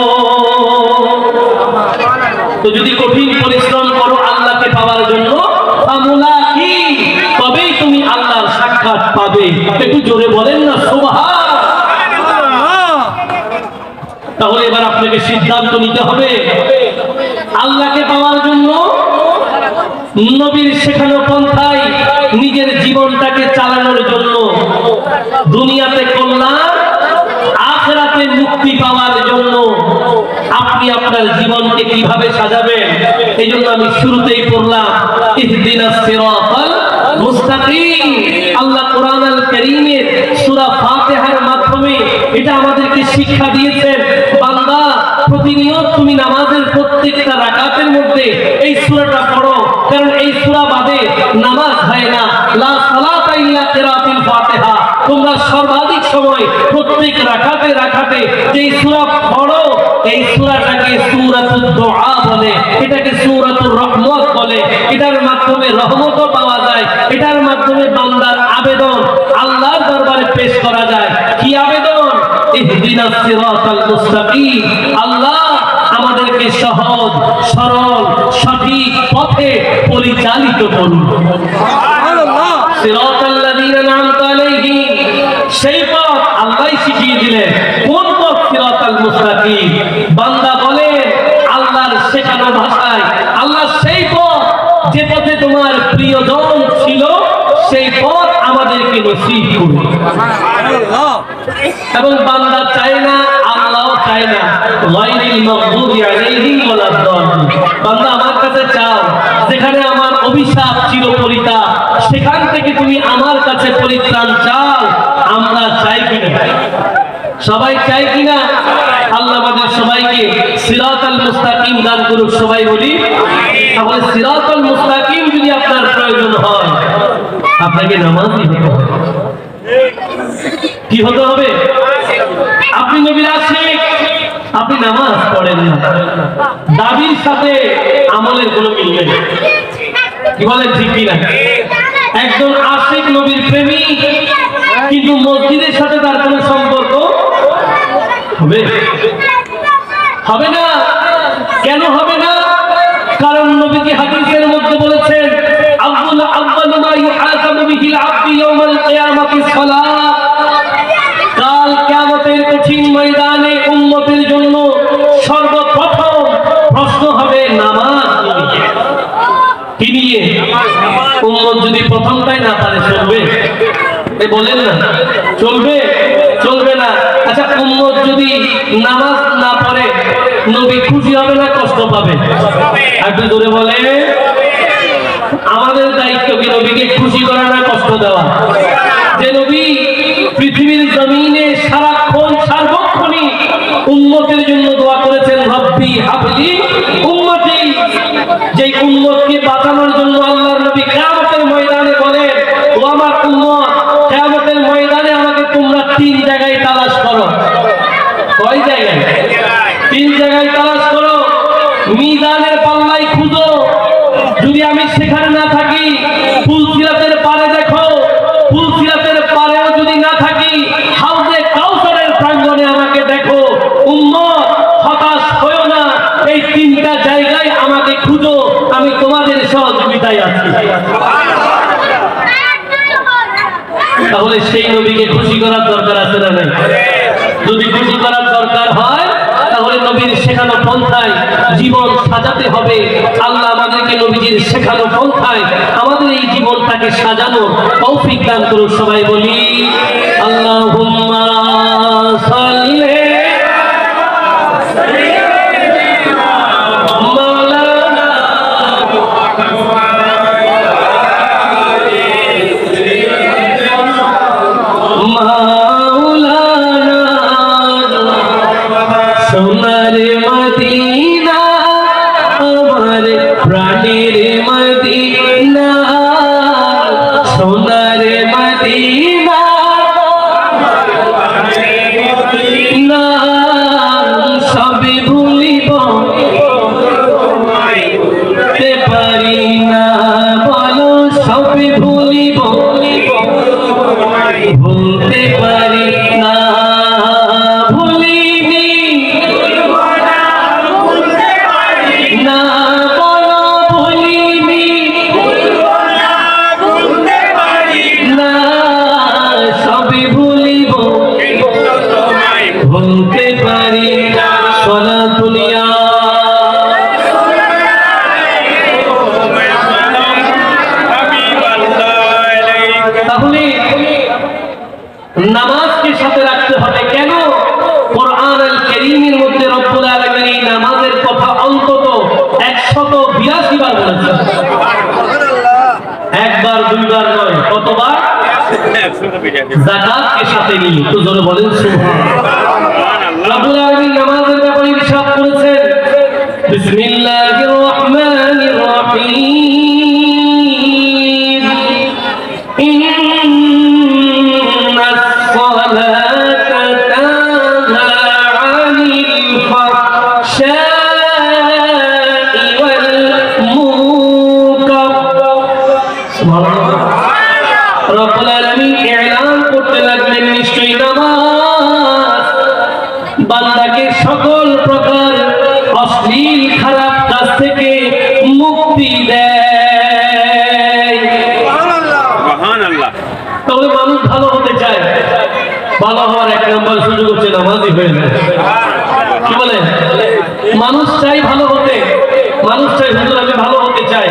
তো যদি কঠিন পরিশ্রম করো আল্লাহকে পাওয়ার জন্য, ফামুলাকি, তবেই তুমি আল্লাহর সাক্ষাৎ পাবে। একটু জোরে বলেন না সুবহানাল্লাহ। তাহলে এবার আপনাকে সিদ্ধান্ত নিতে হবে, আল্লাহকে পাওয়ার জন্য নবীর শেখানো পন্থায় নিজের জীবনটাকে চালানোর জন্য, দুনিয়াতে কল্যাণ আখিরাতে মুক্তি পাওয়ার জন্য আপনি আপনার জীবনকে কিভাবে সাজাবেন। এই জন্য আমি শুরুতেই পড়লাম, ইহদিনাস সিরাতাল মুস্তাকিম। আল্লাহ কোরআনুল কারীমের সূরা ফাতিহার মাধ্যমে এটা আমাদেরকে শিক্ষা দিয়েছেন, বান্দা প্রতিনিয়ত তুমি নামাজের প্রত্যেকটা রাকাতের মধ্যে এই সূরাটা পড়ো, কারণ এই সূরা বাদে নামাজ হয় না। লা সালাতা ইল্লা কিরাআতুল ফাতিহা। তোমরা সর্বাধিক সময় প্রত্যেক রাকাতে রাকাতে যেই সূরা পড়ো, এই সূরাটাকে সূরাতুদ দুআ বলে, এটাকে সূরাতুর রহমত বলে। এটার মাধ্যমে রহমতও পাওয়া যায়, এটার মাধ্যমে বান্দার আবেদন আল্লাহর দরবারে পেশ করা যায়। কি আবেদন? ইহদিনাস সিরাতাল মুস্তাকিম। আল্লাহ আমাদেরকে সহজ সরল সঠিক পথে পরিচালিত করুন। সুবহানাল্লাহ। সিরাতাল্লাযীনা আন'আমতা আলাইহিম, সেই পথ আল্লাহই শিখিয়ে দিলেন। কোন পথ? সিরাতাল মুস্তাকিম। বান্দা বলে আল্লাহর শেখানো ভাষায়, আল্লাহ সেই পথ যে পথে তোমার প্রিয়জন ছিল, সেই পথ আমাদেরকে নসিব করুন। সুবহানাল্লাহ। এবং বান্দা চায় না, আল্লাহ চায় না, গায়রিল মাগদুবি আলাইহিম ওয়ালাদ দাল্লিন। বান্দা আমার কাছে চাও, যেখানে আমার অভিশাপ চিরপরিতাপ, সেখান থেকে তুমি আমার কাছে পরিত্রাণ চাও। আমরা চাই কিনা? সবাই চাই কিনা? আল্লাহ আমাদের সবাইকে সিরাতাল মুস্তাকিম দান করুক। সবাই বলি। তাহলে সিরাতাল মুস্তাকিম যদি আপনার প্রয়োজন হয়, আপনাকে নামাজি হতে হবে। কি হতে হবে? আপনি নবীর আশিক, আপনি নামাজ পড়েন না, দাবির সাথে আমলের কোনো মিল নেই। কি বলেন ঠিক কিনা? একজন আশিক নবীর প্রেমিক, কিন্তু মসজিদের সাথে তার কোনো সম্পর্ক হবে হবে না। কেন হবে না? কারণ নবীজি হাদিসের মধ্যে বলেছেন, আউয়ালু মা ইউহাসাবু বিহিল আবদু ইয়াউমাল কিয়ামাতিস সালাত। কাল কিয়ামতের কঠিন ময়দানে উম্মতের জন্য সর্বপ্রথম প্রশ্ন হবে নামাজ নিয়ে। কি নিয়ে? উম্মত যদি প্রথমটাই না পারে চলবে? বলেন না, চলবে? চলবে না। আচ্ছা, উম্মত যদি নামাজ না পড়ে নবী খুশি হবে না কষ্ট পাবে? একটু জোরে বলে। আমাদের দায়িত্ব কি নবীকে খুশি করা না কষ্ট দেওয়া? যে নবী পৃথিবীর জমিনে সারাক্ষণ সার্বক্ষণিক উম্মতের জন্য দোয়া করেছেন, রব্বি হাবলি উম্মতি। যেই উম্মতকে বাঁচানোর জন্য আল্লাহর নবী কিয়ামতের ময়দানে বলেন, ও আমার উম্মত, কিয়ামতের ময়দানে আমাকে তোমরা 3 জায়গায় তালাশ করো। কয় জায়গায়? 3 জায়গায় তালাশ করো। মিজানের পাল্লায় খুঁজো, যদি আমি সেখানে না থাকি ফুলসিরাতের পারে দেখো, ফুলসিরাতের পারেও যদি না থাকি হাউজে কাউসারের প্রাঙ্গণে আমাকে দেখো। উম্মত, হতাশ হয়ো না, এই 3টা জায়গায় আমাকে খুঁজো, আমি তোমাদের সহযোগিতায় আছি। তাহলে সেই নবীকে খুশি করার দরকার আছে না নাই? যদি খুশি করার দরকার হয় তাহলে নবীর শেখানো পন্থায় জীবন সাজাতে হবে। আল্লাহ আমাদেরকে নবীজির শেখানো পন্থায় আমাদের এই জীবনটাকে সাজানো তৌফিক দান করুন। সবাই বলি আল্লাহুম্মা সাল্লি সোনার মদিনা, আমার প্রাণের মদিনা, সোনার মদিনা, না সবে ভুলিব তে পারি না, বলো সবে ভুলিব ভুলতে পারি না। বলতে পারি সলাতুল ইয়া তাহলে নামাজকে সাথে রাখতে হবে। কেন? কোরআন আল কারীমের মধ্যে রব্বুল আলামিন এই নামাজের কথা অন্তত 182 বার বলেছেন। একবার দুইবার নয়, কতবার? যাকাতকে সাথে নিয়ে। তো জোরে বলেন সুবহানাল্লাহ। রব্বুল আলামিন নামাজের ব্যাপারে ইরশাদ করেছেন, বিসমিল্লাহির রহমানির রহিম, ইন্নাস সালাতা তানহা আনিল ফাহশাই ওয়াল মুনকার। সুবহানাল্লাহ। রব্বুল আলামিন ইলান করতে লাগলেন, নিশ্চয়ই নামাজ বান্দাকে সকল প্রকার অশ্লীল খারাপ কাজ থেকে মুক্তি দেয়। সুবহানাল্লাহ। তাহলে মানুষ ভালো হতে চায়, ভালো হওয়ার 1 নম্বর সুযোগ হচ্ছে নামাজি হয়ে যায়। কি বলে? মানুষ চাই ভালো হতে, মানুষ চাই হুজুর আমি ভালো হতে চাই,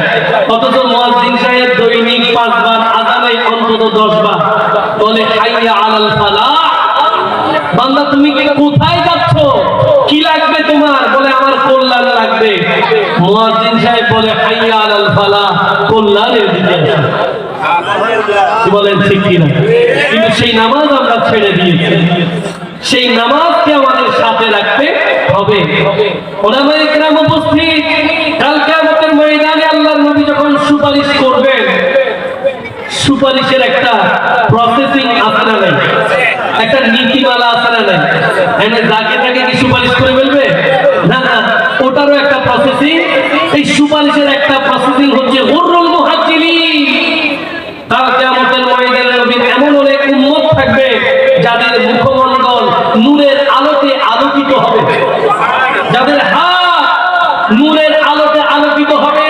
অথচ মুয়াজ্জিন সাহেব দৈনিক 5 বার আযানে অন্তত 10 বার বলে হাইয়া আলাল ফালাহ। বান্দা তুমি কি কোথায় যাচ্ছ? কি লাগবে তোমার? বলে আমার কল্যাণ লাগবে। মুয়াজ্জিন সাহেব বলে হাইয়া আলাল ফালাহ, কল্যাণের দিকে। কি বলেন ঠিক কিনা? কিন্তু সেই নামাজ আমরা ছেড়ে দিয়েছি। সেই নামাজকে আমাদের সাথে রাখতে হবে। ওলামায়ে কেরাম উপস্থিত, কাল কিয়ামতের ময়দানে আল্লাহর নবী যখন সুপারিশ করবেন, সুপারিশের একটা প্রসেসিং আছে না নাই? একটা নীতিমালা আছে না নাই? এনে যাকে তাকে কি সুপারিশ করে ফেলবে? যাদের মুখমণ্ডল নূরের আলোতে আলোকিত হবে, যাদের হাত নূরের আলোতে আলোকিত হবে,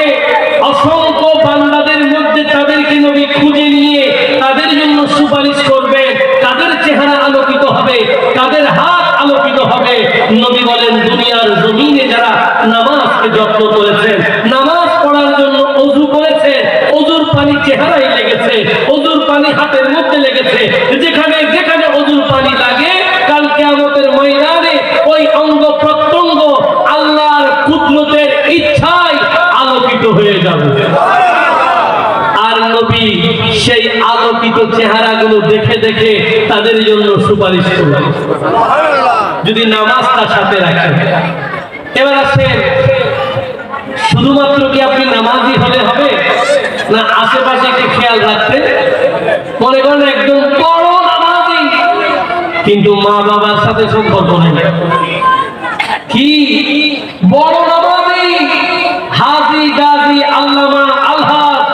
অসংখ্য বান্দাদের মধ্যে তাদেরকে নবী খুঁজে নিয়ে তাদের জন্য সুপারিশ করবে, তাদের চেহারা আলোকিত হবে, তাদের হাত আলোকিত হবে। নবী বলেন দুনিয়ার জমিনে যারা নামাজকে যত্ন করেছেন, নামাজ পড়ার জন্য ওযু করেছে, ওযুর পানি চেহারায় লেগেছে, ওযুর পানি হাতের মধ্যে লেগেছে, যেখানে যেখানে ওযুর পানি লাগে কাল কিয়ামতের ময়দানে ওই অঙ্গ প্রত্যঙ্গ আল্লাহর কুদরতের ইচ্ছায় আলোকিত হয়ে যাবে। আর নবী সেই আলোকিত চেহারাগুলো দেখে দেখে তাদের জন্য সুপারিশ করবেন যদি নামাজ তার সাথে রাখেন। এবার আসেন, শুধুমাত্র কি আপনি নামাজি হলে হবে না আশেপাশে একটু খেয়াল রাখতে? মনে করেন একদম বড় নামাজি কিন্তু মা বাবার সাথে সম্পর্ক নেই, কি বড় নামাজি, হাজি গাজী আল্লামা আলহাজ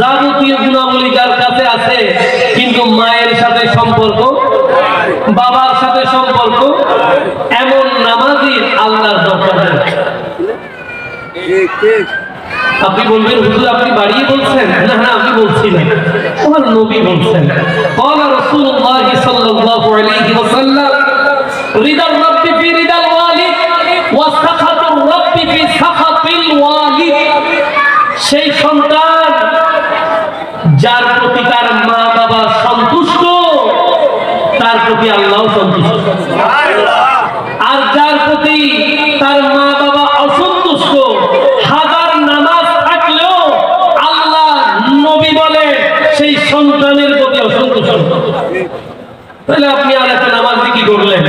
যাবতীয় গুণাবলী যার কাছে আছে কিন্তু মায়ের সাথে সম্পর্ক, বাবার সাথে সম্পর্ক, এমন নামাজির আল্লাহর দরকার নেই। আপনি বলবেন হুজুর আপনি বাড়িয়ে বলছেন, না না আমি বলছি না, আমার নবী বলছেন। ক্বালা রাসূলুল্লাহ সাল্লাল্লাহু আলাইহি ওয়াসাল্লাম রিদাল রাব্বি ফি রিদাল ওয়ালিদ ওয়া সাখাতুর রাব্বি ফি সাখাতিল ওয়ালিদ। সেই সন্তান যার প্রতি তার মা বাবা সন্তুষ্ট তার প্রতি আল্লাহও সন্তুষ্ট, আর যার প্রতি তার মা বাবা অসন্তুষ্ট হাজার নামাজ থাকলেও আল্লাহ নবী বলে সেই সন্তানের প্রতি অসন্তুষ্ট। তাহলে আপনি আর একটা নামাজ দিয়ে কি করলেন?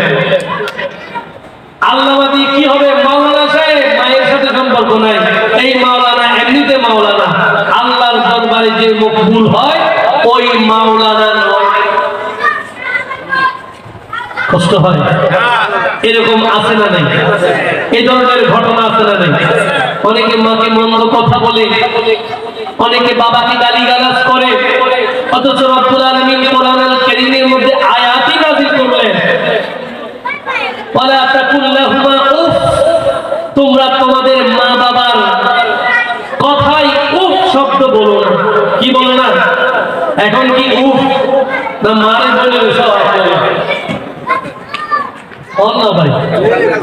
আল্লাহ দিয়ে কি হবে? মাওলানা সাহেব মায়ের সাথে সম্পর্ক নাই, এই মাওলানা এমনিতে মাওলানা, আল্লাহর দরবারে যে মকবুল হয় ওই মাওলানা নয়। কষ্ট হয়? এরকম আছে না নাই? এই ধরনের ঘটনা আছে না নাই? অনেকে মাকে মন্দ কথা বলে, অনেকে বাবাকে গালিগালাজ করে, অথচ রব্বুল আলামিন কোরআনুল কারীমের মধ্যে আয়াতই নাযিল করলেন ওয়ালা তাকুল লাহুমা উফ, তোমরা তোমাদের মা বাবার কথাই উফ শব্দ বলো না। কি বলো না? এখন কি উফ না মারে বলে সব অন্য ভাই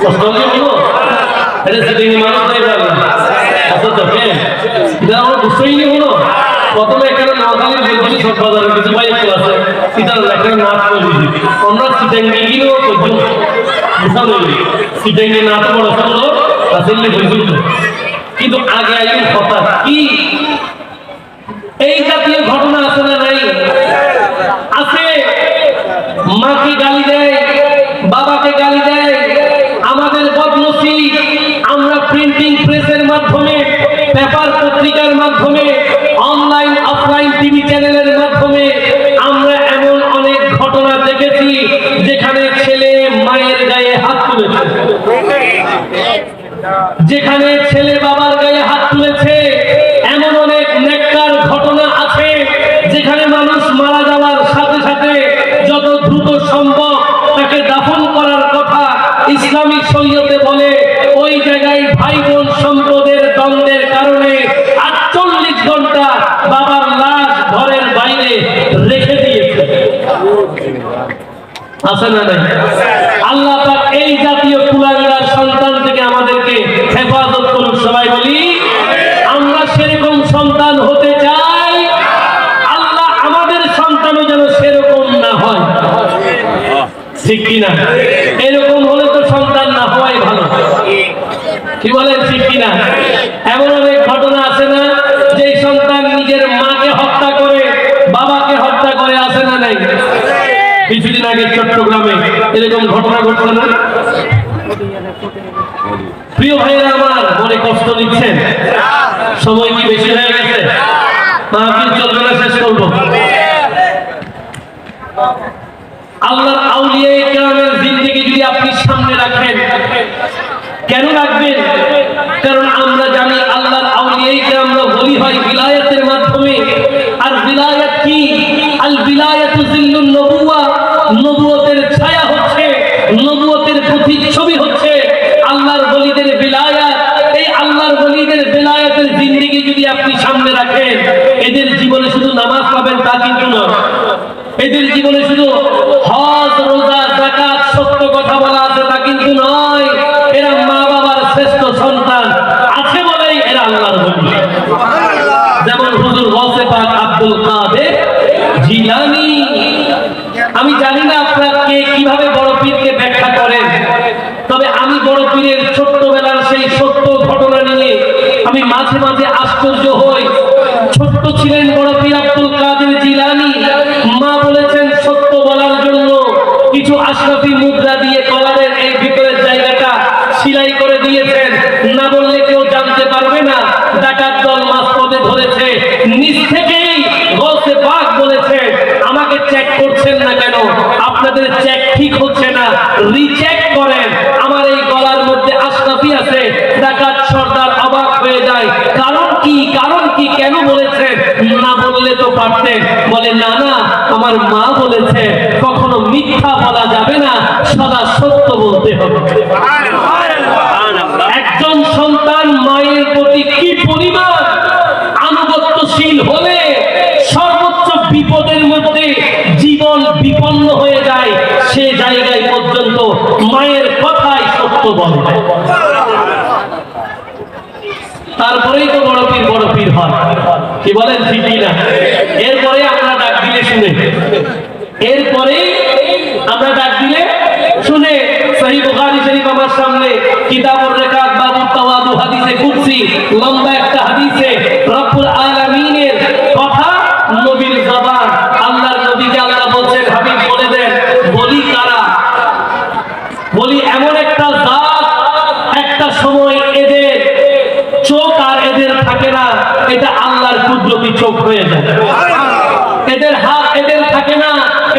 কষ্ট হলো? এটা সেদিন মানুষ নাই পারলাম অথচ এটা আমার বুঝতেই নি হলো। প্রথমে এখানে নোয়াখালীর বলছি সব বাজারে কিছু ভাই আছে এটা এখানে নাচ করবি আমরা সিটাঙ্গি গিয়েও পর্যন্ত বুঝা বলি সিটাঙ্গি নাচ বড় হলো আসলে বুঝুন, কিন্তু আগে আগে কথা কি এই জাতীয় ঘটনা আছে না নাই? আছে। মাকে গালি দেয়, বাবাকে গালি দেয়, আমাদের বদনসিব আমরা প্রিন্টিং প্রেসের মাধ্যমে, পেপার পত্রিকার মাধ্যমে, অনলাইন অফলাইন টিভি চ্যানেলের মাধ্যমে আমরা এমন অনেক ঘটনা দেখেছি যেখানে ছেলে মায়ের গায়ে হাত তুলেছে, যেখানে ছেলে বাবার গায়ে হাত তুলেছে। এমন অনেক নেককার ঘটনা আছে যেখানে মানুষ মারা যাওয়ার সাথে সাথে যত দ্রুত সম্ভব তাকে দাফন করার কথা ইসলামী শরীয়তে বলে, ওই জায়গায় ভাই বোন সম্পদের দ্বন্দ্বের কারণে 48 ঘন্টা বাবার লাশ ঘরের বাইরে রেখে দিয়েছে। আছে না নাই? আল্লাহ পাক এই জাতীয় কুলাঙ্গার সন্তান থেকে আমাদেরকে হেফাজত করুন। সবাই বলি আমরা সেরকম সন্তান হতে চাই, আল্লাহ আমাদের সন্তানও যেন সেরকম না হয়, ঠিক কিনা? এরকম হলে তো সন্তান না হওয়াই ভালো, কি বলেন ঠিক কিনা? এমন অনেক ঘটনা আছে না যে সন্তান নিজের মাকে হত্যা করে, বাবাকে হত্যা করে, আছে না নাই? কিছুদিন আগে চট্টগ্রামে এরকম ঘটনা ঘটছে না? প্রিয় ভাইয়েরা আমার, মনে কষ্ট দিচ্ছেন? সময় কি বেশি হয়ে গেছে? মাহফিল চলবে না, শেষ করবো। আল্লাহর আউলিয়া কেরামের জিন্দেগি যদি আপনি সামনে রাখেন, কেন রাখবেন? কারণ আমরা জানি আল্লাহর আউলিয়া কেরামরা ওলি হয় বিলায়াতের মাধ্যমে। আর বিলায়াত কি? আল বিলায়াতু জিল্লুন নবুওয়া, নবুওয়াত এদের জীবনে শুধু হজ, রোজা, যাকাত, সত্য কথা বলা আছে তা কিন্তু নয়। এরা মা বাবার শ্রেষ্ঠ সন্তান আছে বলেই এরা আল্লাহর ওলি। যেমন হুজুর গৌসে পাক আব্দুল কাদের জিলানী। আমি জানি না আপনারা কে কিভাবে বড় পীরকে ব্যাখ্যা করেন, তবে আমি বড় পীরের ছোট্টবেলার সেই সত্য ঘটনা নিয়ে আমি মাঝে মাঝে আশ্চর্য হই। ছোট্ট ছিলেন বড় পীর আব্দুল কাদের জিলানী। মা বলেছেন সত্য বলার জন্য কিছু আশরাফি মুদ্রা দিয়ে কলারের এই ভিতরের জায়গাটা সেলাই করে দিয়েছেন, না বললে কেউ জানতে পারবে না। ডাকাত দল মাঝপথে ধরেছে, নিজ থেকেই গৌসে পাক বলেছে আমাকে চেক করছেন না কেন, আপনাদের চেক ঠিক হচ্ছে না, রিচেক করেন। আমার এই গলার মধ্যে আশরাফি আছে। ডাকাত সর্দার অবাক হয়ে যায়, কারণ কি, কারণ কি, কেন বলেছেন? না বললে তো পারতেন। বলে না না, আমার মা বলেছে কখনো মিথ্যা বলা যাবে না, সদা সত্য বলতে হবে। একজন সন্তান মায়ের প্রতি কি পরিমাণ আনুগত্যশীল হলে সর্বোচ্চ বিপদের মধ্যে জীবন বিপন্ন হয়ে যায়, সে জায়গায় পর্যন্ত মায়ের কথাই সত্য বলে। তারপরেই তো বড় পীর হয়। কি বলেন, ঠিক না? এরপরে আমরা ডাক দিলে শুনে, এরপরে আমরা ডাক দিলে শুনে। সহিহ বুখারী শরীফ আমার সামনে, কিতাবুর রিকাত বাবুত তাওয়াদু, হাদিসে কুদসি, লম্বা একটা হাদিসে রব্বুল আলামিনের কথা, নবীর জবান। আল্লাহর নবীকে আল্লাহ বলছেন, হাবিব বলে দেন বলি কারা? বলি এমন একটা জাত, একটা সময় এদের চোখ আর এদের থাকে না, এটা আল্লাহর কুদরতি চোখ হয়ে যায়। এদের হাত এদের থাকে না,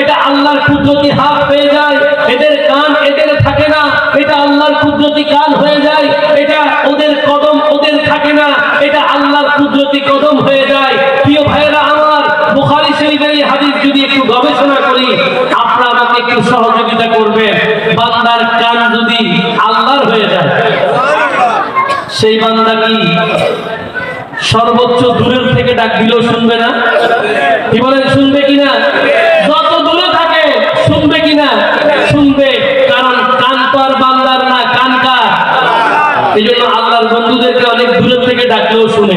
এটা আল্লাহর কুদরতি হাত হয়ে যায়। এদের কান এদের থাকে না, এটা আল্লাহর কুদরতি কান হয়ে যায়। এটা ওদের কদম ওদের থাকে না, এটা আল্লাহর কুদরতি কদম হয়ে যায়। প্রিয় ভাইরা আমার, বুখারী শরীফের এই হাদিস যদি একটু গবেষণা করি, আপনারা আমাকে একটু সহযোগিতা করবেন। বান্দার কান যদি আল্লাহর হয়ে যায়, সেই বান্দা কি সর্বোচ্চ দূরের থেকে ডাক দিলেও শুনবে না? কি বলেন, শুনবে কিনা? যত দূরে থাকে শুনবে কিনা? শুনবে, কারণ কান তো আর বান্দার না, কান কার? এই জন্য আল্লাহর বন্ধুদেরকে অনেক দূরের থেকে ডাকলেও শুনে।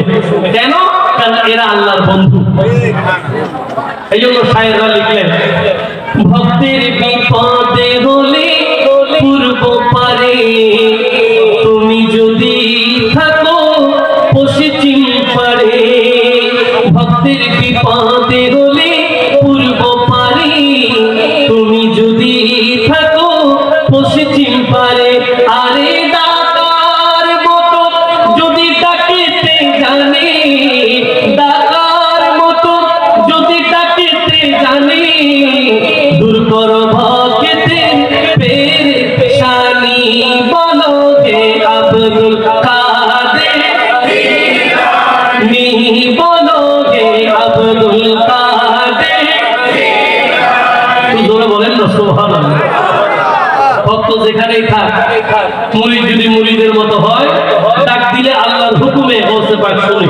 কেন? কারণ এরা আল্লাহর বন্ধু। এই জন্য শায়েররা লিখলেন, ভক্তের বিপদে হলে পূর্ব পারে তুমি যদি থাকো পশ্চিম পারে। ভক্তের বিপদে হলে পূর্ব পারে তুমি যদি থাকো পশ্চিম পারে। আরে ডাকার মতো যদি ডাকিতে জানে, ডাকার মতো যদি ডাকিতে জানে, দূর কর ভক্তে পেরেশানি। বলো হে আব্দুল কাদের নি, বলো হে আব্দুল কাদের। জোরে বলেন না সুবহানাল্লাহ। ভক্ত যেখানেই থাক, মুরিদ যদি মুরিদের মতো হয়, ডাক দিলে আল্লাহর হুকুমে গৌসে পাক শুনে।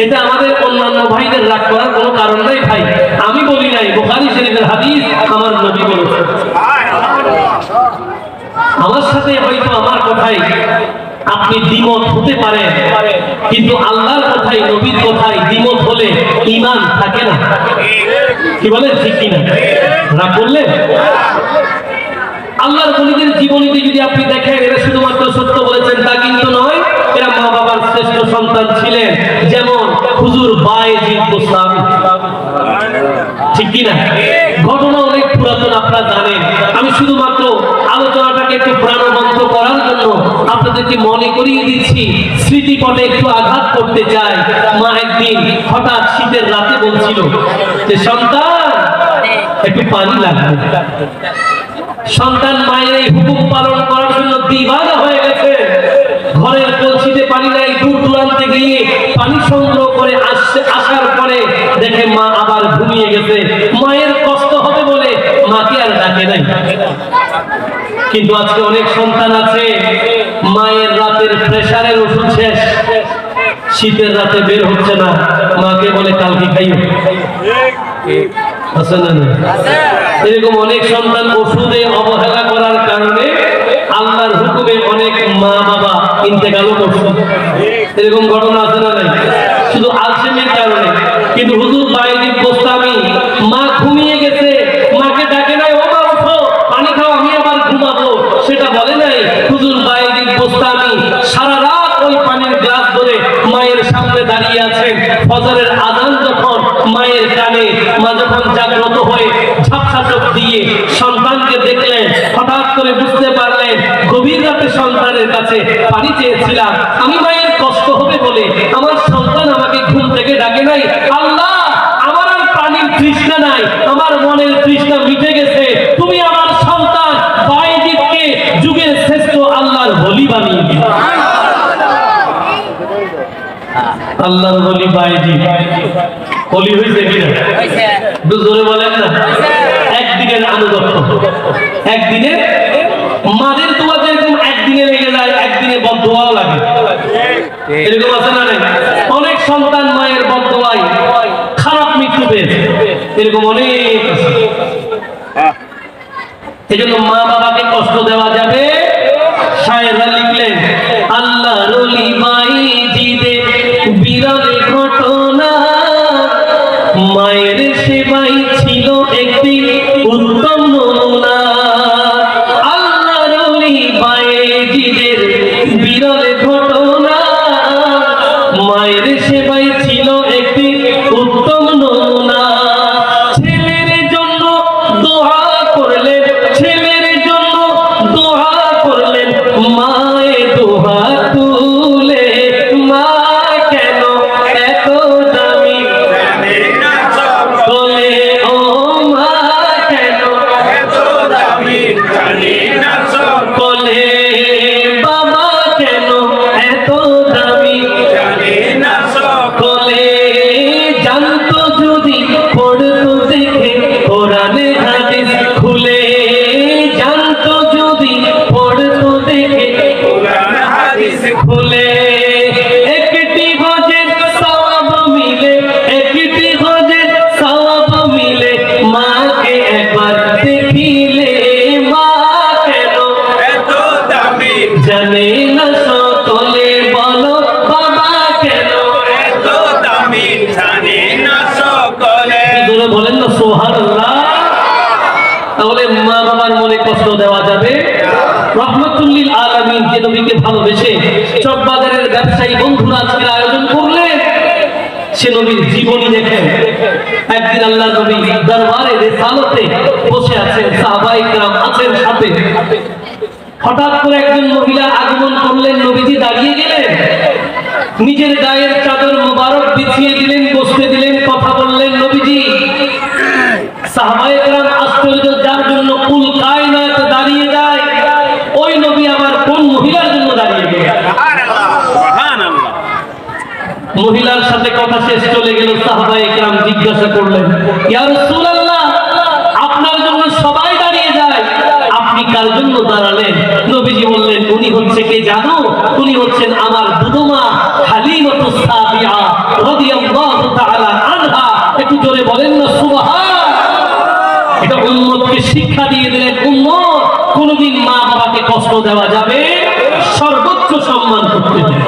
এটা আমাদের অন্যান্য ভাইদের রাগ করার কোনো কারণ নাই ভাই। আমি বলি নাই, বুখারী শরীফের হাদিস আমার নবী বলেছেন। আমার সাথে হয়তো আমার কথাই আপনি দ্বিমত হতে পারেন, কিন্তু আল্লাহর কথাই, নবীর কথাই দ্বিমত হলে ঈমান থাকে না। কি বলেন, ঠিক কিনা? রাগ করলেন? আল্লাহর ওলিদের জীবনীতে যদি আপনি দেখেন, এরা শুধুমাত্র সত্য বলেছেন তা কিন্তু নয়, এরা মা বাবার শ্রেষ্ঠ সন্তান ছিলেন। যেমন হুজুর বায়েজিদ বুস্তামি, ঠিক কিনা? ঘটনা অনেক পুরাতন, আপনারা জানেন। আমি শুধুমাত্র আলোচনাটাকে একটু প্রাণবন্ত করার জন্য আপনাদেরকে মনে করিয়ে দিচ্ছি, স্মৃতিপটে একটু আঘাত করতে চাই। মা একদিন হঠাৎ শীতের রাতে বলছিল যে সন্তান একটু পানি লাগবে। সন্তান মায়ের এই হুকুম পালন করার জন্য দিবানা হয়ে গেছে। ঘরের কলসিতে পানি নাই, দূর দূরান্তে গিয়ে পানি সংগ্রহ করে আসার পরে দেখে মা আবার ঘুমিয়ে গেছে। মায়ের কষ্ট হবে বলে মাকে আর ডাকে নাই। কিন্তু আজকে অনেক সন্তান আছে, মায়ের রাতের প্রেসারের ওষুধ শেষ, শীতের রাতে বের হচ্ছে না, মাকে বলে কালকে খাইও। আছে না? এরকম অনেক সন্তান ওষুধে অবহেলা করার কারণে আল্লাহর হুকুমে অনেক মা বাবা ইন্তেকালও করছে। এরকম ঘটনা আছে না? শুধু আলসেমির কারণে। কিন্তু হুজুর বাইজিদ বোস্তামি মা ঘুমিয়ে গেছে, মাকে ডাকে নাই, ও মা ওঠো পানি খাও, আমি আবার ঘুমাবো, সেটা বলে নাই। হুজুর বাইজিদ বোস্তামি সারা রাত ওই পানির গ্লাস ধরে মায়ের সামনে দাঁড়িয়ে আছেন। ফজরের আযান যখন মায়ের কানে, মা যখন জাগ্রত হয়ে ঝাপসা চোখ দিয়ে সন্তানকে দেখলেন, হঠাৎ করে বুঝতে পারলেন গভীর রাতে সন্তানের কাছে পানি চেয়েছিলাম, আমি মায়ের কষ্ট হবে বলে আমার সন্তান আমাকে ঘুম থেকে ডাকে নাই। আল্লাহ, আমার আর পানির তৃষ্ণা নাই, আমার মনের তৃষ্ণা মিটে গেছে, তুমি আমার সন্তান বাইজিদকে যুগের শ্রেষ্ঠ আল্লাহর ওলি বানিয়ে দিও। আল্লাহর ওলি বাইজিদ ওলি হয়েছে কিনা? একটু জোরে বলেন না। একদিনের আনুগত্য, একদিনে মাদের দোয়া যেরকম একদিনে লেগে যায়, একদিনে বদদোয়াও লাগে। এরকম আছে না? অনেক সন্তান মায়ের বদদোয়ায় খারাপ মৃত্যু পেয়েছে, এরকম অনেক আছে। এই জন্য মা বাবাকে কষ্ট দেওয়া যাবে। শায়েররা লিখলেন, আল্লাহর ওলি বাইজিদের বিরল ঘটনা, মায়ের সেবাই ছিল একটি উত্তম নমুনা। আল্লাহর ওলি বাইজিদের বিরল ঘটনা, মায়ের সেবাই ছিল একটি উত্তম নমুনা। ছেলের জন্য দোয়া করলেন, ছেলের জন্য দোয়া করলেন, মায়ের দোয়া তুলে, মা কেন এত দামি বলে, ও মা কেন এত দামি বলে, বাবা কেন এত দামি বলে, জানতো যদি পড়তো দেখে কোরআনে হাদিস খুলে, জানতো যদি পড়তো দেখে কোরআনে হাদিস খুলে, একটি হজের সওয়াব মিলে, একটি হজের সওয়াব মিলে, মাকে একবার দেখিলে, মা কেন এত দামি জানে না সকলে, বলো বাবা কেন এত দামি জানে না সকলে। জোরে বলেন না সুবহানাল্লাহ। তাহলে মা বাবার মনে কষ্ট দেওয়া যাবে? রহমাতুল্লিল আলামিন যে নবীকে ভালোবেসে চকবাজারের ব্যবসায়ী বন্ধুরা আজকের আয়োজন করলেন, সে নবীর জীবনী দেখেন। একদিন আল্লাহর নবী দরবারে রিসালতে বসে আছেন, সাহাবায়ে কেরাম আছেন সাথে। হঠাৎ করে একজন মহিলা আগমন করলেন, নবীজি দাঁড়িয়ে গেলেন, নিজের গায়ের চাদর মোবারক বিছিয়ে দিলেন, বসতে দিলেন, কথা বললেন। নবীজি সাহাবায়ে কেরাম আশ্চর্য, যার জন্য কুল কায়নাত দাঁড়িয়ে যায়, ওই নবী আবার কোন মহিলার জন্য দাঁড়িয়ে গেলেন? সুবহানাল্লাহ। মহিলার সাথে কথা শেষ, চলে গেল। সাহাবায়ে কেরাম জিজ্ঞাসা করলেন, ইয়া রাসূলুল্লাহ, আপনার জন্য সবাই দাঁড়িয়ে যায়, আপনি কার জন্য দাঁড়ালেন? নবীজি বললেন, উনি হচ্ছে কে জানো? উনি হচ্ছেন আমার দুধমা হালিমাতুস সাদিয়া রাদিয়াল্লাহু তাআলা আনহা। একটু জোরে বলেন না সুবহান। এটা উম্মতকে শিক্ষা দিয়ে দিলেন, উম্মত কোনদিন মা বাবাকে কষ্ট দেওয়া যাবে, সর্বোচ্চ সম্মান করতে হবে।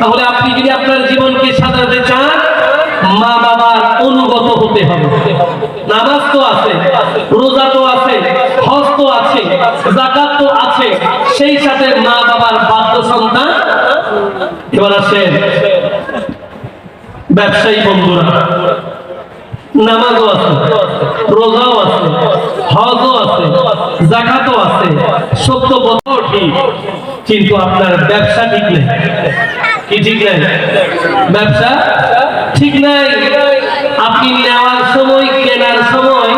তাহলে আপনি যদি আপনার জীবনকে সাজাতে চান, মা বাবার অনুগত হতে হবে। নামাজ তো আছে, রোজা তো আছে, হজ তো আছে, যাকাত তো আছে, সেই সাথে মা বাবার বাধ্য সন্তান। এবার আসেন ব্যবসায়ী বন্ধুরা, নামাজও আছে, রোজাও আছে, হজও আছে, যাকাতও আছে, সত্য কথাও ঠিক, কিন্তু আপনার ব্যবসা ঠিক নেই। কি ঠিক নাই? ব্যবসা ঠিক নাই। আপনি নেওয়ার সময়, কেনার সময়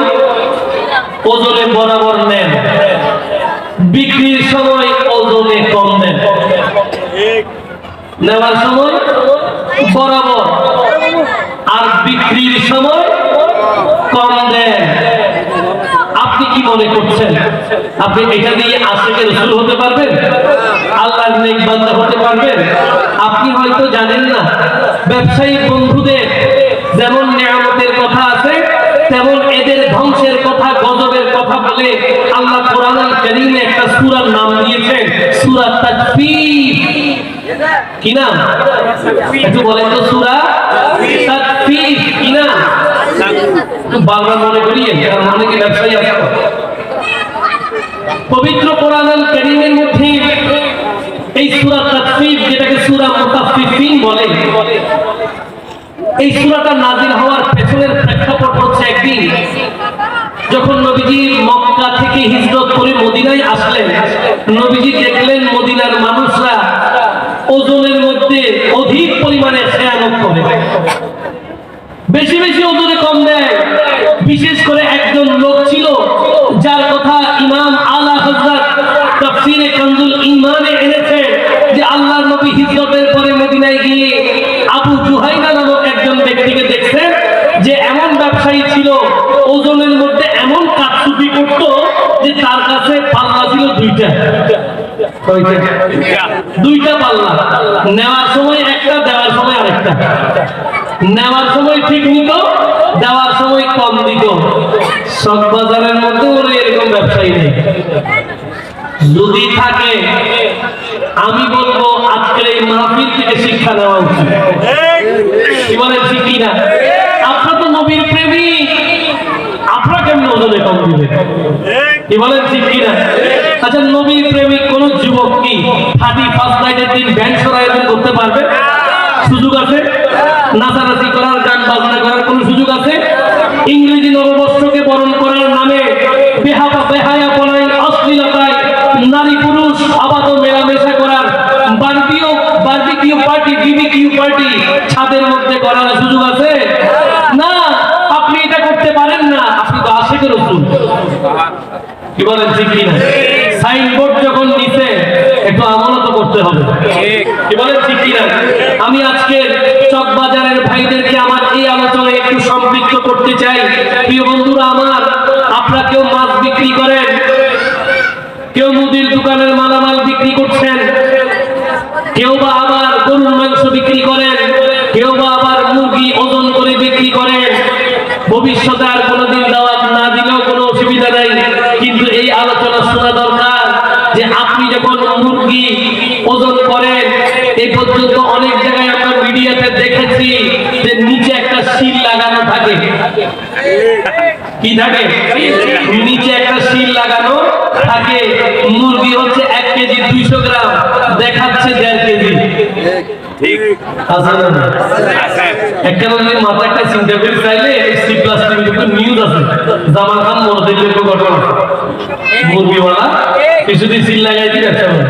ওজনে বরাবর নেন, বিক্রির সময় ওজনে কম নেন। নেওয়ার সময় বরাবর, আর বিক্রির সময় কম দেন। আপনি কি কি মনে করছেন আপনি এটা দিয়ে আশিকে রাসূল হতে পারবেন, আল্লাহর নেক বান্দা হতে পারবেন? আপনি হয়তো জানেন না ব্যবসায়ী বন্ধুদের যেমন নিয়ামতের কথা আছে তেমন এদের ধ্বংসের কথা, গজবের কথা বলে আল্লাহ কোরআনুল কারীমে একটা সূরার নাম দিয়েছেন সূরা তাকফীর। কি নাম? একটু বলেন তো, সূরা তাকফীর কি নাম? বাংলা মনে করিয়ে, কারণ অনেকে ব্যবসায়ী আছে। পবিত্র কোরআনুল কারীমের মধ্যে এই সূরা তাকফীর, যেটাকে সূরা মুতাফফিফিন বলে, এই সূরাটা নাযিল হওয়ার পেছনের প্রেক্ষাপট হচ্ছে একদিন যখন নবীজি মক্কা থেকে হিজরত করে মদিনায় আসলেন, নবীজি দেখলেন মদিনার মানুষরা ওজনের মধ্যে অধিক পরিমাণে খেয়ানত করে, বেশি বেশি ওজনে কম দেয়। বিশেষ করে একজন লোক ছিল যার কথা ইমাম আলা হযরত তাফসীরে কানজুল ঈমানে এনেছে যে আল্লাহর নবী হিজরতের পরে মদিনায় গিয়ে আবু জুহাইনা নামক একজন ব্যক্তিকে দেখছেন যে এমন ব্যবসায়ী ছিল, ওজনের মধ্যে এমন কাটছুপি করত যে তার কাছে পাল্লা ছিল দুইটা পাল্লা, নেওয়ার সময় একটা, দেওয়ার সময় আরেকটা। নেওয়ার সময় ঠিক নিত, দেওয়ার সময় কম দিত। সব বাজারের মধ্যে ওরা এরকম ব্যবসায়ী নেই। যদি থাকে আমি বলবো আজকের এই মাহফিল থেকে শিক্ষা নেওয়া উচিত। কি বলেন ঠিক কিনা? আপনারা তো নবীর প্রেমিক, আপনারা কেমন ওজনে কম দিবেন? কি বলেন ঠিক কিনা? আচ্ছা, নবীর প্রেমিক কোন যুবক কি ফাটি ফার্স্ট নাইটের দিন ব্যান্ড শোর আয়োজন করতে পারবে? সুযোগ আছে? নাচানাচি করার, গান বাজনা করার কোন সুযোগ আছে? ইংরেজি নববর্ষকে বরণ করার নামে বেহায়াপনায়, অশ্লীলতায় নারী পুরুষ আবাদ মেলামেশা করার বারবিকিউ পার্টি, বিবিকিউ পার্টি ছাদের মধ্যে করার সুযোগ আছে? না, আপনি এটা করতে পারেন না। আপনি তো আশিক রাসূল। কি বলেন ঠিক কিনা? সাইনবোর্ড যখন নিচে একটু আমানত করতে হবে। কি বলেন ঠিক কিনা? আমি আজকে চকবাজারের ভাইদেরকে আমার এই আলোচনায় একটু সম্পৃক্ত করতে চাই। প্রিয় বন্ধুরা আমার, আপনারা কেউ মাছ বিক্রি করেন, কেউ মুদির দোকানের মালামাল বিক্রি করছেন, কেউ বা আবার গরুর মাংস বিক্রি করেন, কেউ বা আবার মুরগি ওজন করে বিক্রি করেন। ভবিষ্যতে আর কোনোদিন দাওয়াত না দিলেও কোনো অসুবিধা নাই, কিন্তু এই আলোচনা শোনা দরকার যে আপনি যখন মুরগি ওজন করেন, এই পর্যন্ত অনেক জায়গায় আমরা মিডিয়াতে দেখেছি যে নিচে একটা সিল লাগানো থাকে। কি থাকে? নিচে একটা সিল লাগানো থাকে। মুরগি হচ্ছে 1 কেজি 200 গ্রাম, দেখাচ্ছে 1.5 কেজি। ঠিক আছে না? একটা মাথা একটা চিন্তা করে চাইলে সি প্লাস নিউজ আছে, জামাল খান মরদেলের ঘটনা, মুরগিওয়ালা কিছুদিন সিল লাগাই দিয়ে ব্যবসা করে।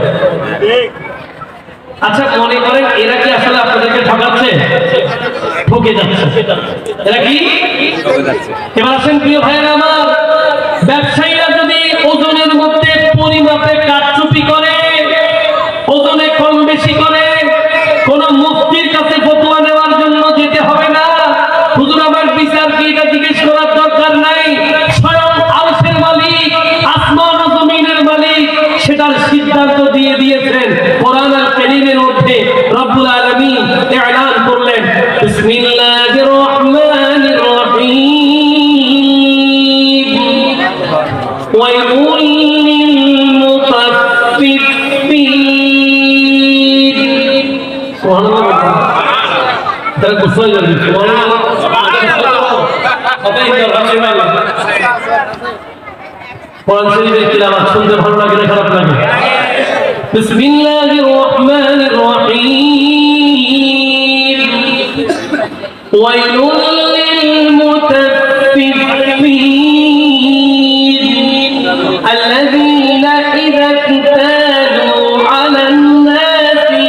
আচ্ছা, মনে করেন এরা কি আসলে আপনাদেরকে ঠকাচ্ছে? ঠকে যাচ্ছে। এরা কি? এবার আসেন প্রিয় ভাইয়েরা আমার, ব্যবসায়ীরা যদি ওজনের মধ্যে পরিমাপে কারচুপি করে, ওজনে কম বেশি করে, কোন মুফতির কাছে ফতোয়া নেওয়ার জন্য যেতে হবে না। হুজুর আমার বিচার কি, এটা জিজ্ঞেস করার দরকার নাই। স্বয়ং আরশের মালিক, আসমান ও জমিনের মালিক সেটার সিদ্ধান্ত দিয়ে দিয়েছেন। কোরআনুল কারীমের মধ্যে রব্বুল আলামিন এলান করলেন, বিসমিল্লাহির রহমানির রহিম, ওয়াইলুল লিল মুতাফফিফিন। সুবহানাল্লাহ। তারা গুসল করে সুবহানাল্লাহ। সবাই আলহামদুলিল্লাহ। কোরআন শরীফের তিলাওয়াত শুনতে ভালো লাগে না খারাপ লাগে? বিসমিল্লাহির রহমানির রহিম, ওয়াইলুল লিল মুতাফফিফিন আল্লাযীনা ইযা ইক্তালু আলান নাসি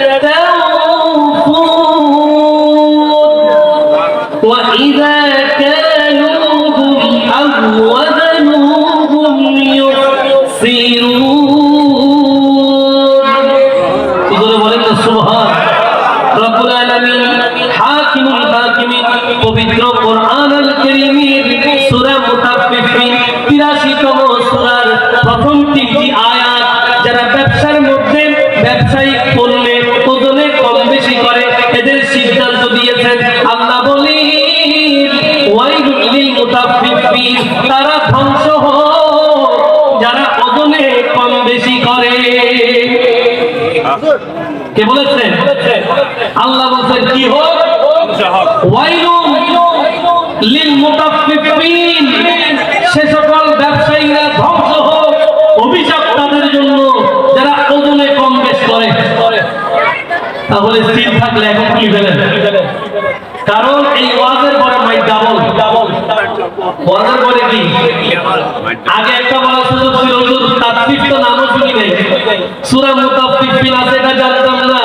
ইস্তাওফুন ওয়া ইযা কালুহুম আও ওয়াজানুহুম ইউখসিরুন। সুবহান রব্বুল আলামিন হাকিমুল হাকিমিন মুতাফফিফিন, তারা ধ্বংস হোক যারা ওজনে কম বেশি করে। কে বলেছেন? আল্লাহ বলেছেন কি হোক? ওয়াইলুন লিল মুতাফফিফিন, সে সকল ব্যবসায়ীরা ধ্বংস হোক, অভিশাপ তাদের জন্য যারা ওজনে কম বেশ করে। তাহলে স্থির থাকলে এখন খুলে ফেলেন, কারণ এই ওয়াজের পরে মাই ডাবল। ওয়াজের পরে কি আগে একটা বলার সুযোগ ছিল, তাফসীর তো নামও শুনি নাই, সূরা মুতাফফিফিন আছে এটা জানতাম না।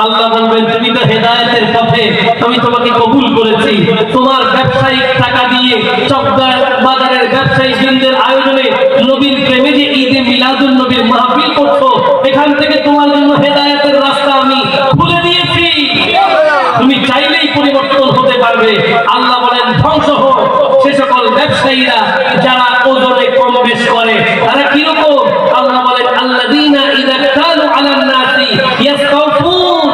আল্লাহ বলবেন তুমি তো হেদায়েতের পথে, আমি তোমাকে কবুল করেছি। তোমার ব্যবসায়িক টাকা দিয়ে চকদার বাজারের ব্যবসায়ী বৃন্দের আয়োজনে নবীর প্রেমে যে ঈদে মিলাদুন নবীর মাহফিল করছো, এখান থেকে তোমার জন্য হেদায়েতের রাস্তা আমি খুলে দিয়েছি, তুমি চাইলেই পরিবর্তন হতে পারবে। আল্লাহ বলেন ধ্বংস হোক সে সকল ব্যবসায়ীরা যারা ওজনে কম বেশ করে। তারা কিরকম? আল্লাহ বলেন আল্লাযীনা ইযা কানু আলান নাসি ইয়াসতাউফুন,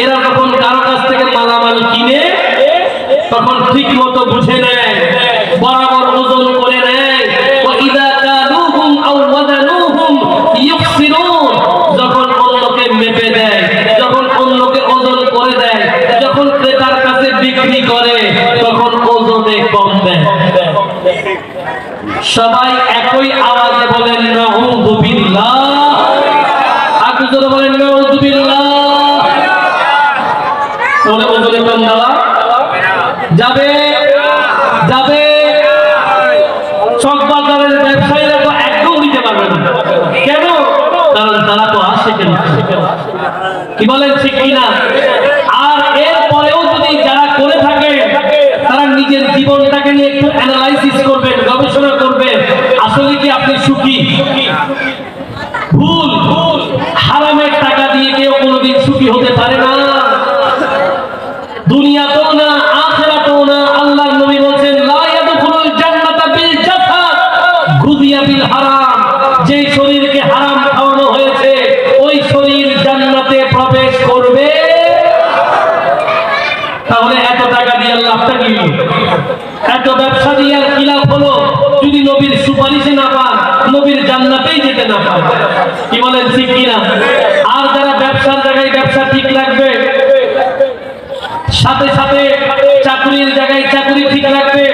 এরা যখন কারো কাছ থেকে মালামাল কিনে তখন ঠিক মতো বুঝে নেয়, বরাবর ওজন করে নেয়। ওয়া ইযা কালুহুম আও ওয়াজানুহুম ইউখসিরুন, যখন অন্যকে মেপে দেয়, যখন অন্যকে ওজন করে দেয়, যখন ক্রেতার কাছে বিক্রি করে তখন ওজনে কম দেয়। সবাই একই আওয়াজে বলেন নাউযু বিল্লাহ, আগে জোরে বলেন নাউযু বিল্লাহ। তাহলে ওজনে কম দেওয়া যাবে যাবে। চকবাজারের ব্যবসায়ীরা তো একদম দিতে পারবে না। কেন? কারণ তারা তো আসে কেন, কি বলেন ঠিক কিনা? আর এর পরেও যদি যারা করে থাকে তারা নিজের জীবনটাকে নিয়ে একটু অ্যানালাইসিস করবেন, গবেষণা করবেন, আসলে কি আপনি সুখী? ভুল। হারামের টাকা দিয়ে কেউ কোনোদিন সুখী হতে পারে না, দুনিয়াতেও না আখিরাতেও না। আল্লাহর নবী বলেন লা ইয়াদখুলুল জান্নাতা বিল জাসাদ গুযিয়া বিল হারাম, যে শরীরকে হারাম খাওয়ানো হয়েছে ওই শরীর জান্নাতে প্রবেশ করবে। তাহলে এত টাকা দিয়ে লাভটা কি হলো? এত ব্যবসা দিয়ে আর কি লাভ হলো যদি নবীর সুপারিশে না পান, নবীর জান্নাতেই যেতে না পান? কি বলেন ঠিক কিনা? আর যারা ব্যবসার জায়গায় ব্যবসা ঠিক রাখবে, সাথে সাথে চাকরির জায়গায় চাকরি ঠিক রাখবে,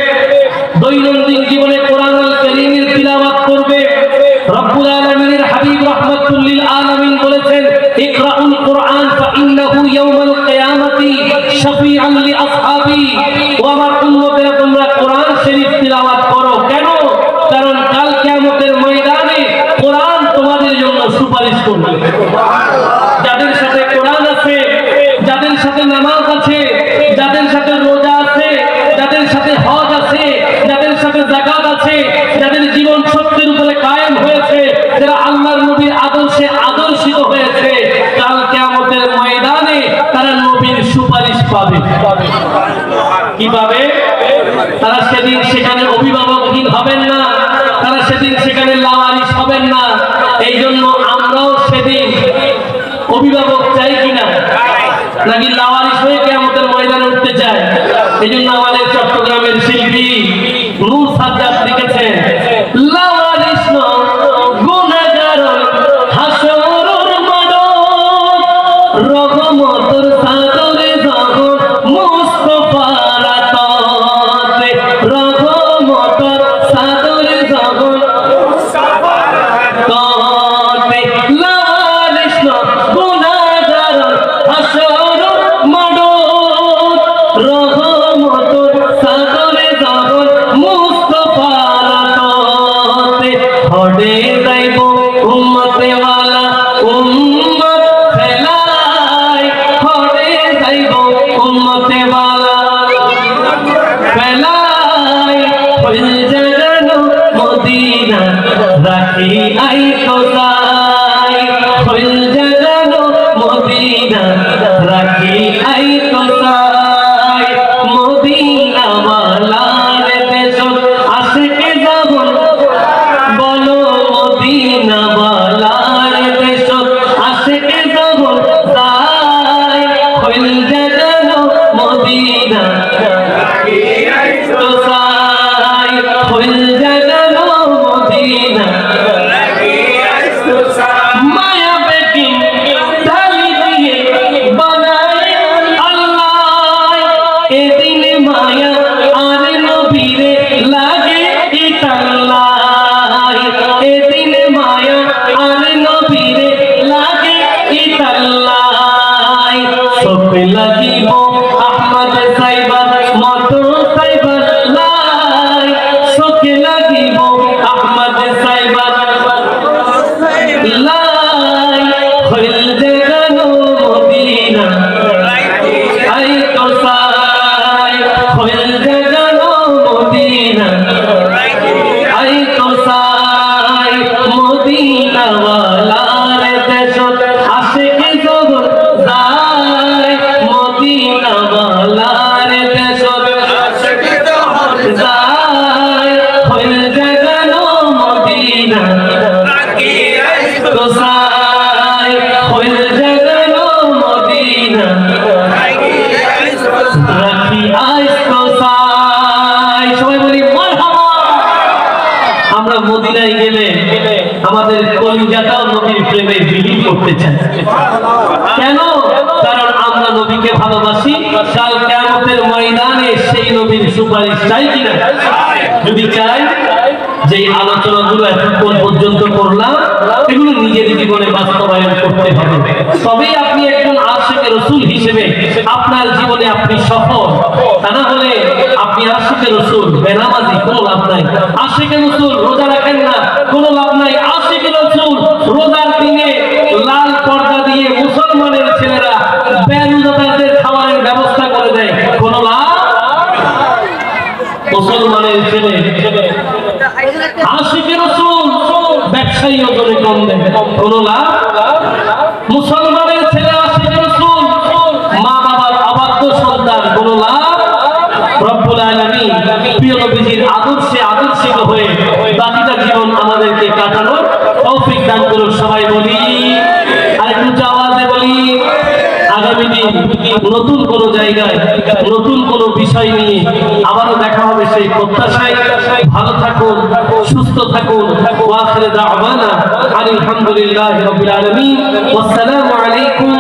দৈনন্দিন জীবনে কোরআনুল কারীমের তিলাওয়াত করবে। রব্বুল আলামিনের হাবিব রাহমাতুল লিল আলামিন বলেছেন ইকরাউল কুরআন ফাইন্নাহু ইয়াউমাল কিয়ামাতি শাফিআন লি আসহাবি, ও আমার উম্মতেরা তোমরা কোরআন শরীফ তিলাওয়াত করো। কেন? কারণ কাল কিয়ামতের ময়দানে কোরআন তোমাদের জন্য সুপারিশ করবে। যাদের সাথে কোরআন আছে, যাদের সাথে নামাজ আছে, যাদের সাথে রোজা আছে, যাদের সাথে হজ আছে, যাদের সাথে যাকাত আছে, যাদের জীবন সত্যের উপরে কায়েম হয়েছে, যারা আল্লাহর নবীর আদর্শে আদর্শিত হয়েছে, কাল কিয়ামতের ময়দানে তারা নবীর সুপারিশ পাবে। কি পাবে? তারা সেদিন সেখানে অভিভাবকহীন হবেন না, তারা সেদিন সেখানে লাওয়ারিশ হবেন না। এই জন্য আমরাও সেদিন অভিভাবক চাই কিনা, নাকি লাওয়ারিশ হয়ে কিয়ামতের ময়দানে উঠতে চায়? এই জন্য আমাদের চট্টগ্রামের শিল্পী নূর সাজ্জাদ লিখেছেন লাওয়ারিশ গুনাহগার হাসরের মাঠ রহমতের সাগরে যখন মুস্তাফার আতাতে, রহমতের সাগরে যখন মুস্তাফার আতাতে লাওয়ারিশ গুনাহগার হাসরের মাঠ রহমতের সাগরে যখন মুস্তাফার আতাতে হড়ে যাইব উম্মতে ওয়ালা উম্মত ফেলাই, হড়ে যাইব উম্মতে ওয়ালা ফেলাই, হইল জাগানো মদিনা রাখি আই কোথায়, হইল জাগানো মদিনা রাখি আই কোথায়, মদিনা ওয়ালার দেশ আশিকে যাবো বলো, মদিনা ওয়ালার দেশ আশিকে যাবো তাই, হইল জাগানো মদিনা রাখি আই কোথায়। যদি চাই যে আলোচনাগুলো এতক্ষণ পর্যন্ত করলাম এগুলো নিজের জীবনে বাস্তবায়ন করতে হবে, তবেই আপনি একজন আশিকে রাসূল হিসেবে আপনার জীবনে আপনি সফল। তা না হলে আপনি আশিকে রাসূল বেনামাজি, কোনো লাভ নাই। আশিকে রাসূল রোজা রাখেন না, কোনো লাভ নাই। আশিকে রাসূল রোজার দিনে লাল পর্দা দিয়ে মুসলমানের ছেলেরা বেরোজাদারদের খাবারের ব্যবস্থা করে দেয়, কোনো লাভ। মুসলমানের ছেলে আশিকে রাসূল ব্যবসায়ী ওজনে কম দেয়, কোনো লাভ। মুসলমানের ছেলে আশিকে রাসূল মা বাবার অবাধ্য সন্তান, কোনো লাভ। রব্বুল আলামিন প্রিয় নবীজির আদর্শে আদর্শিত হয়ে বাকিটা জীবন আমাদেরকে কাটানোর তৌফিক দান করুন। সবাই বলি, আরেকটু আওয়াজে বলি, আগামী দিন নতুন কোন জায়গায় নতুন কোন বিষয় নিয়ে আবারও দেখা হবে সেই প্রত্যাশায়। ভালো থাকুন, সুস্থ থাকুন। ওয়া আখিরু দাওয়ানা আলহামদুলিল্লাহি রাব্বিল আলামিন। ওয়াসসালামু আলাইকুম